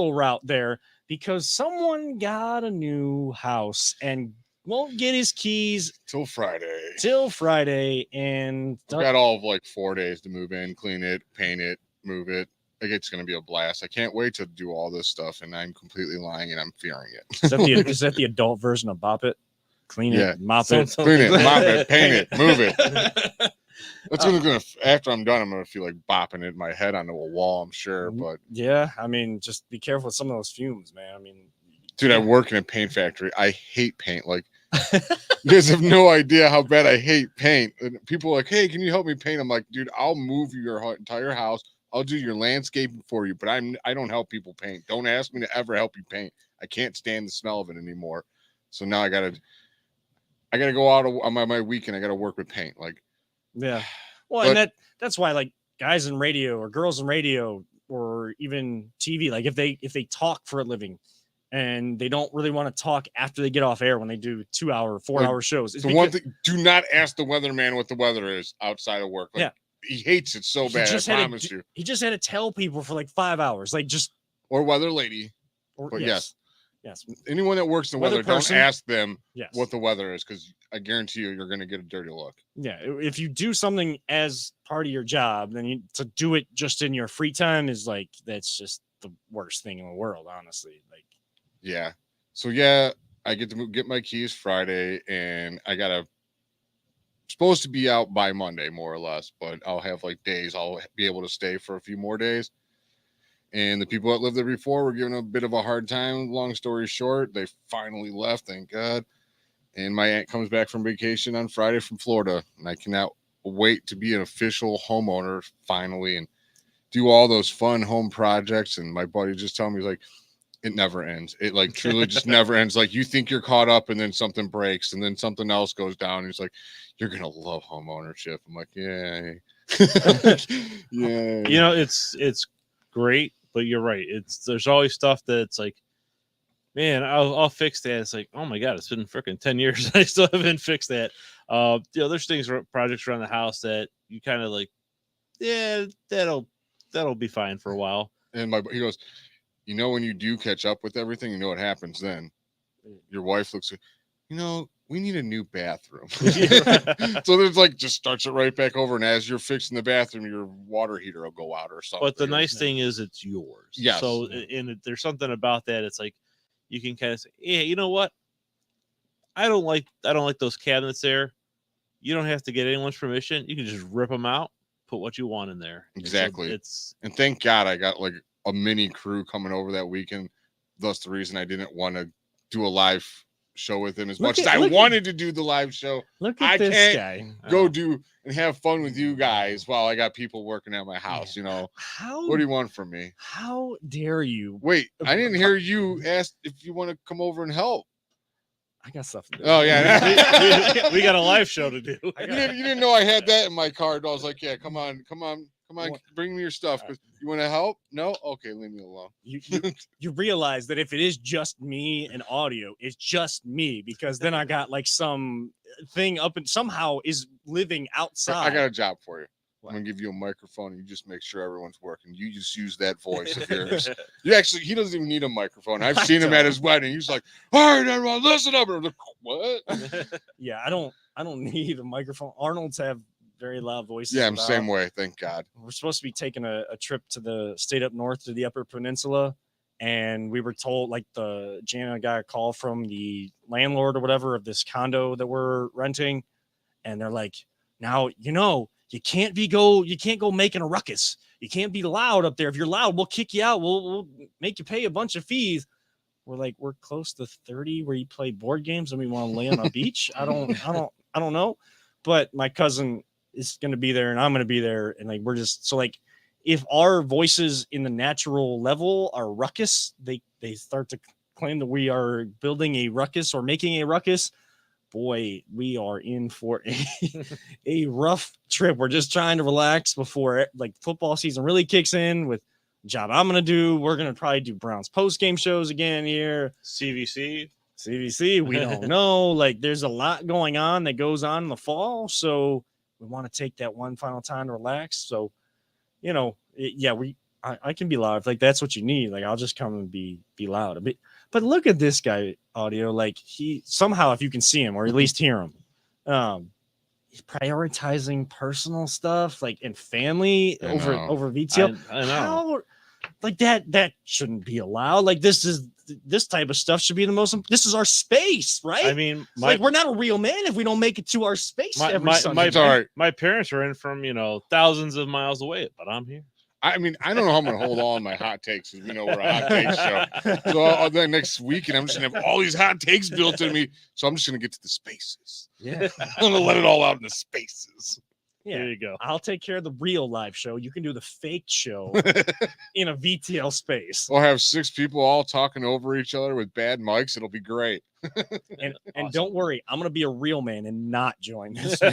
route there because someone got a new house and won't get his keys Till Friday. and I've got all of like 4 days to move in, clean it, paint it, move it. Like, it's going to be a blast. I can't wait to do all this stuff, and I'm completely lying, and I'm fearing it. is that the adult version of Bop It? Clean it, Yeah. mop it. Clean it, mop it, paint it, move it. That's what I'm gonna. After I'm done, I'm gonna feel like bopping it in my head onto a wall. I'm sure, but Yeah, I mean, just be careful with some of those fumes, man. I mean, dude, I work in a paint factory. I hate paint. Like, you guys have no idea how bad I hate paint. And people are like, "Hey, can you help me paint?" I'm like, "Dude, I'll move your entire house. I'll do your landscaping for you, but I don't help people paint. Don't ask me to ever help you paint. I can't stand the smell of it anymore. So now I gotta go out on my weekend. I gotta work with paint. Like, yeah. Well, But- and that's why like guys in radio or girls in radio or even TV, like if they talk for a living and they don't really want to talk after they get off air when they do 2-hour, 4-hour shows. It's the one thing, do not ask the weatherman what the weather is outside of work. Like, Yeah. he hates it so bad. I promise you. He just had to tell people for like 5 hours, like just Or weather lady. or, But yes. Anyone that works in the Weather weather, person. don't ask them Yes. what the weather is, because I guarantee you're going to get a dirty look. Yeah, if you do something as part of your job, then to do it just in your free time is like that's just the worst thing in the world, honestly. Like, Yeah. So yeah, I get to get my keys Friday, and I gotta supposed to be out by Monday, more or less. But I'll have like days. I'll be able to stay for a few more days. And the people that lived there before were giving a bit of a hard time. Long story short, they finally left, thank God. And my aunt comes back from vacation on Friday from Florida, and I cannot wait to be an official homeowner finally and do all those fun home projects. And my buddy just told me, he's like, it never ends. It like truly just never ends. Like, you think you're caught up, and then something breaks, and then something else goes down. And he's like, you're gonna love home ownership. I'm like, yay. Yeah. you know, it's great, but you're right. There's always stuff that's like, man, I'll fix that. It's like, oh my god, it's been freaking 10 years. I still haven't fixed that. There's things, projects around the house that you kind of like, yeah, that'll be fine for a while. And he goes, you know, when you do catch up with everything, you know what happens then. Your wife looks at, we need a new bathroom. So there's like, just starts it right back over. And as you're fixing the bathroom, your water heater will go out or something. But the nice thing is it's yours. Yes. So there's something about that. It's like you can kind of say, yeah, you know what? I don't like those cabinets there. You don't have to get anyone's permission. You can just rip them out, put what you want in there. Exactly. So and thank God I got like a mini crew coming over that weekend. Thus the reason I didn't want to do a live show with him as much as I wanted to do the live show. look at I this can't guy. Go do and have fun with you guys while I got people working at my house. How What do you want from me? how dare you? Wait, I didn't hear you ask if you want to come over and help. I got stuff to do. Oh yeah. we got a live show to do. You didn't know I had that in my card. I was like, yeah, come on, bring me your stuff. Because you want to help? No? Okay, leave me alone. You realize that if it is just me and audio, it's just me, because then I got like some thing up and somehow is living outside. I got a job for you. What? I'm gonna give you a microphone and you just make sure everyone's working. You just use that voice of yours. He doesn't even need a microphone. I've seen him at his wedding. He's like, all right, everyone, listen up. I'm like, what? Yeah, I don't need a microphone. Arnold's have very loud voices. Yeah, I'm the same way. Thank God. We're supposed to be taking a trip to the state up north to the Upper Peninsula, and we were told, like, Jana got a call from the landlord or whatever of this condo that we're renting, and they're like, now you can't go making a ruckus. You can't be loud up there. If you're loud, we'll kick you out. We'll make you pay a bunch of fees. We're like, we're close to 30 where you play board games and we want to lay on a beach. I don't know. But my cousin is going to be there and I'm going to be there. And like, we're just, so like, if our voices in the natural level are ruckus, they start to claim that we are building a ruckus or making a ruckus. Boy, we are in for a rough trip. We're just trying to relax before like football season really kicks in with the job I'm going to do. We're going to probably do Browns post-game shows again here. CVC, we don't know. Like, there's a lot going on that goes on in the fall. So we want to take that one final time to relax. So, I can be loud. Like, that's what you need. Like, I'll just come and be loud a bit. But look at this guy, audio. Like, he somehow, if you can see him or at least hear him, he's prioritizing personal stuff, like, and family over VTL. I know. How, like, that shouldn't be allowed. Like, this type of stuff should be this is our space, right? I mean, like, we're not a real man if we don't make it to our space every Sunday. My parents are in from thousands of miles away, but I'm here. I mean, I don't know how I'm going to hold all my hot takes because we know we're a hot take show. So then next weekend, I'm just going to have all these hot takes built in me. So I'm just going to get to the spaces. Yeah. I'm going to let it all out in the spaces. Yeah. There you go. I'll take care of the real live show. You can do the fake show in a VTL space. We'll have 6 people all talking over each other with bad mics. It'll be great. And don't worry, I'm gonna be a real man and not join this. No,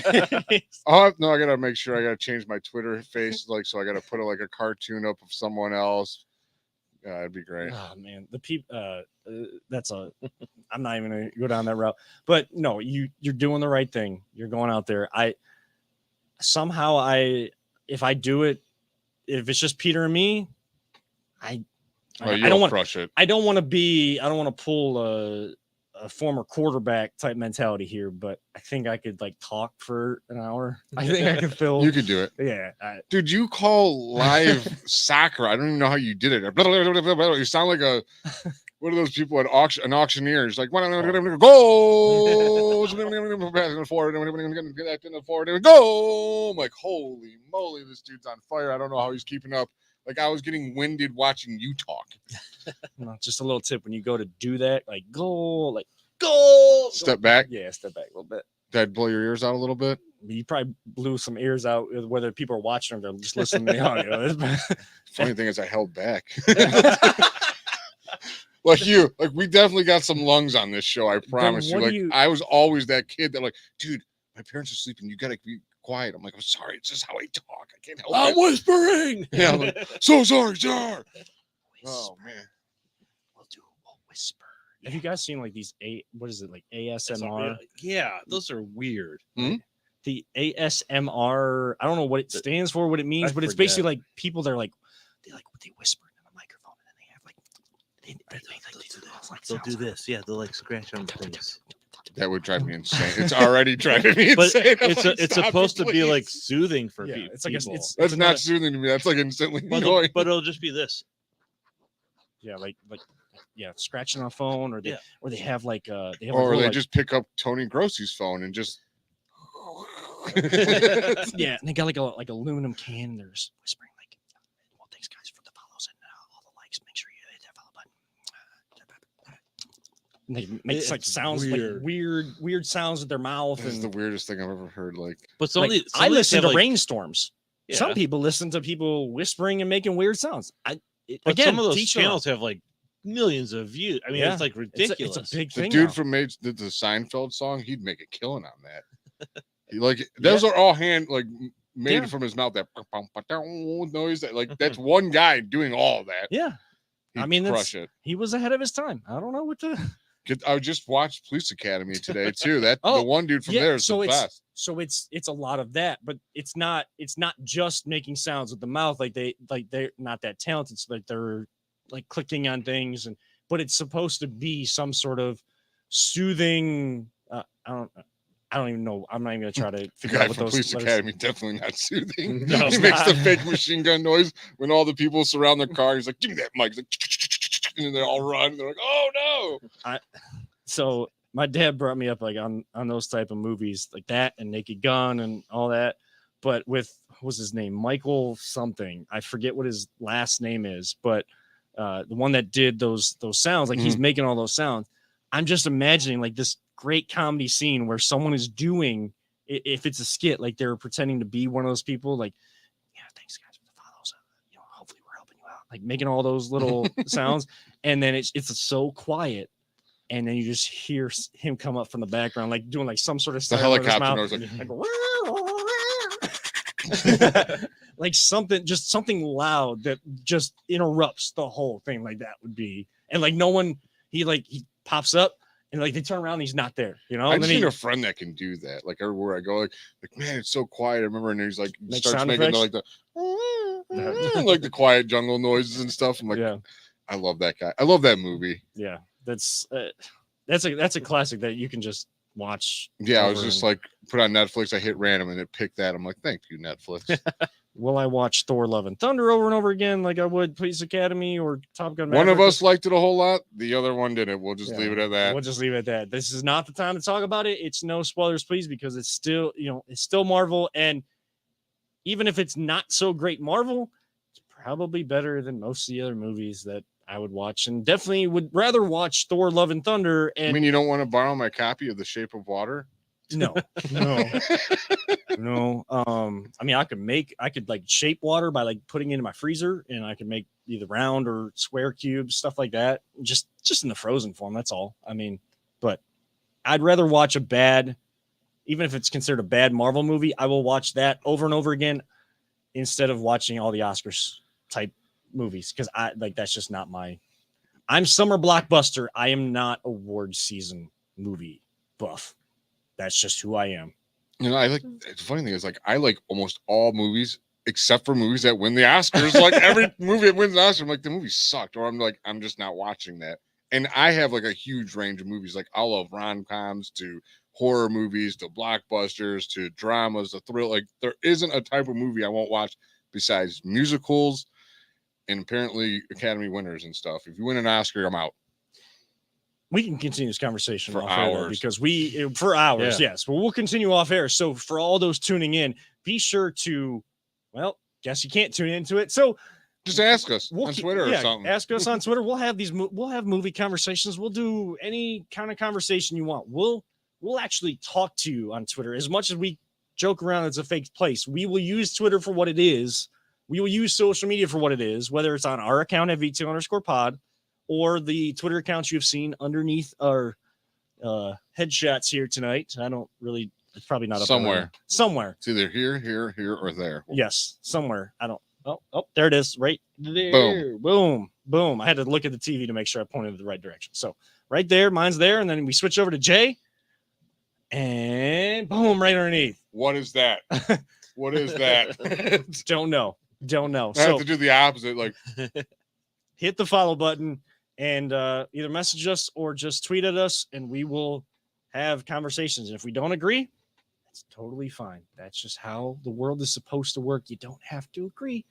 I gotta make sure I gotta change my Twitter face, like, so I gotta put a cartoon up of someone else. Yeah, it'd be great. Oh man, the people. I'm not even gonna go down that route. But no, you're doing the right thing. You're going out there. If I do it, if it's just Peter and me, I don't want to crush it. I don't want to pull a former quarterback type mentality here, but I think I could talk for an hour. I think I could fill. You could do it. Yeah. Dude, you call live soccer. I don't even know how you did it. You sound like one of those people at an auctioneer. It's like, goals. Go. I'm like, holy moly, this dude's on fire. I don't know how he's keeping up. Like, I was getting winded watching you talk. Just a little tip: when you go to do that, goal. Step back. Yeah, step back a little bit. Did I blow your ears out a little bit? You probably blew some ears out, whether people are watching or they're just listening to the audio. Funny thing is, I held back. We definitely got some lungs on this show. I promise you. I was always that kid that dude, my parents are sleeping. You gotta be quiet. I'm like, I'm sorry. It's just how I talk. I can't help it. I'm whispering. Yeah, I'm like, so sorry, sir. Oh man, We'll whisper. Have you guys seen these ASMR? Yeah, those are weird. Hmm? The ASMR. I don't know what it stands for, what it means, but it's basically people. They whisper in the microphone, and then they have they'll do this. Yeah, they'll scratch on things. That would drive me insane. It's already driving me but insane. It's supposed to be soothing for people. It's that's not soothing to me. That's instantly annoying. But it'll just be this. Yeah, scratching on a phone, or they have they have or they just pick up Tony Grossi's phone and just yeah, and they got like aluminum can, and they're just whispering well, thanks guys for the follows and all the likes. Make sure you hit that follow button. And they make sounds weird sounds with their mouth. This is the weirdest thing I've ever heard. But I listen to rainstorms. Yeah. Some people listen to people whispering and making weird sounds. Some of those channels have millions of views. I mean, Yeah. it's like ridiculous. It's a big The thing. dude now. from the Seinfeld song, he'd make a killing on that. Those are all made Yeah. from his mouth. That noise. That's one guy doing all that. Yeah. He'd I mean, crush it. he was ahead of his time. I don't know what to. I just watched Police Academy today too. The one dude from yeah, there is so the it's best. so it's a lot of that, but it's not just making sounds with the mouth. They're not that talented. So they're like clicking on things, but it's supposed to be some sort of soothing. I don't even know. I'm not even gonna try to The figure guy out what from those Police letters- Academy definitely not soothing. No, He it's makes the not. fake machine gun noise when all the people surround the car. He's like, "Give me that mic!" He's like, and they all run. They're like, "Oh no!" So my dad brought me up like on those type of movies like that and Naked Gun and all that, but with what was his name, Michael something, I forget what his last name is, but the one that did those sounds, like he's making all those sounds. I'm just imagining like this great comedy scene where someone is doing, if it's a skit, like they're pretending to be one of those people, like, yeah, thanks guys for the follows, hopefully we're helping you out, like making all those little sounds, and then it's so quiet. And then you just hear him come up from the background, like doing like some sort of The siren with his helicopter mouth. noise, Like something loud that just interrupts the whole thing. Like that would be, and like no one, he pops up and like they turn around and he's not there, I and just then need a friend that can do that. Like everywhere I go, like man, it's so quiet. I remember, and he's like Make starts sound making effects? like the quiet jungle noises and stuff. I'm like, yeah, I love that guy. I love that movie. yeah, that's a classic that you can just watch. Yeah, I was over just and- like put on Netflix. I hit random and it picked that. I'm like, thank you, Netflix. Will I watch Thor: Love and Thunder over and over again like I would Police Academy or Top Gun? One of Maverick? us liked it a whole lot. The other one didn't. We'll just Yeah, leave it at that. We'll just leave it at that. This is not the time to talk about it. It's no spoilers, please, because it's still, it's still Marvel. And even if it's not so great Marvel, it's probably better than most of the other movies that I would watch, and definitely would rather watch Thor: Love and Thunder. And I mean, you don't want to borrow my copy of The Shape of Water? no. I mean, I could like shape water by like putting it in my freezer, and I could make either round or square cubes, stuff like that, just in the frozen form. That's all. I mean, but I'd rather watch a bad, even if it's considered a bad Marvel movie, I will watch that over and over again instead of watching all the Oscars type movies, because that's just not I'm summer blockbuster. I am not award season movie buff. That's just who I am. The funny thing is, like, I like almost all movies except for movies that win the Oscars. Like every movie that wins an Oscar, I'm like, the movie sucked, or I'm like, I'm just not watching that. And I have like a huge range of movies. Like I love rom-coms to horror movies to blockbusters to dramas to thrill. Like there isn't a type of movie I won't watch besides musicals and apparently Academy winners and stuff. If you win an Oscar, I'm out. We can continue this conversation For off air, though, hours. because for hours, Yeah. yes. But we'll continue off air. So for all those tuning in, be sure to, well, guess you can't tune into it. So Just ask us we'll on keep- Twitter yeah, or something. Ask us on Twitter. We'll have we'll have movie conversations. We'll do any kind of conversation you want. We'll actually talk to you on Twitter. As much as we joke around, it's a fake place. We will use Twitter for what it is. We will use social media for what it is, whether it's on our account at V2_pod or the Twitter accounts you've seen underneath our headshots here tonight. It's probably not up there. Somewhere. It's either here, or there. Yes, somewhere. I don't. Oh, there it is. Right there. Boom. I had to look at the TV to make sure I pointed in the right direction. So right there, mine's there, and then we switch over to Jay, and boom, right underneath. What is that? What is that? Don't know. I have So to do the opposite. Like, hit the follow button and either message us or just tweet at us, and we will have conversations. And if we don't agree, that's totally fine. That's just how the world is supposed to work. You don't have to agree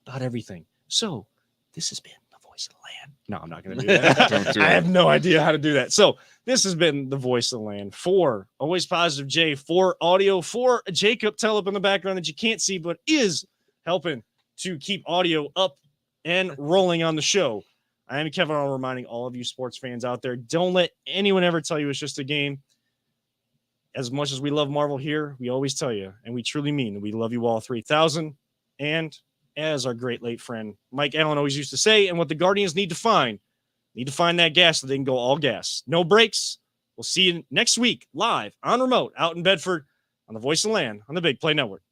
about everything. So this has been the voice of the land. No, I'm not going to do that. Don't do I it. have no idea how to do that. So this has been the voice of the land for Always Positive Jay, for audio, for Jacob Tellup in the background that you can't see, but is helping to keep audio up and rolling on the show. I am Kevin Arnold, reminding all of you sports fans out there, don't let anyone ever tell you it's just a game. As much as we love Marvel here, we always tell you, and we truly mean, we love you all 3,000. And as our great late friend Mike Allen always used to say, and what the Guardians need to find, need to find that gas so they can go all gas. No brakes. We'll see you next week live on remote out in Bedford on the Voice of the Land on the Big Play Network.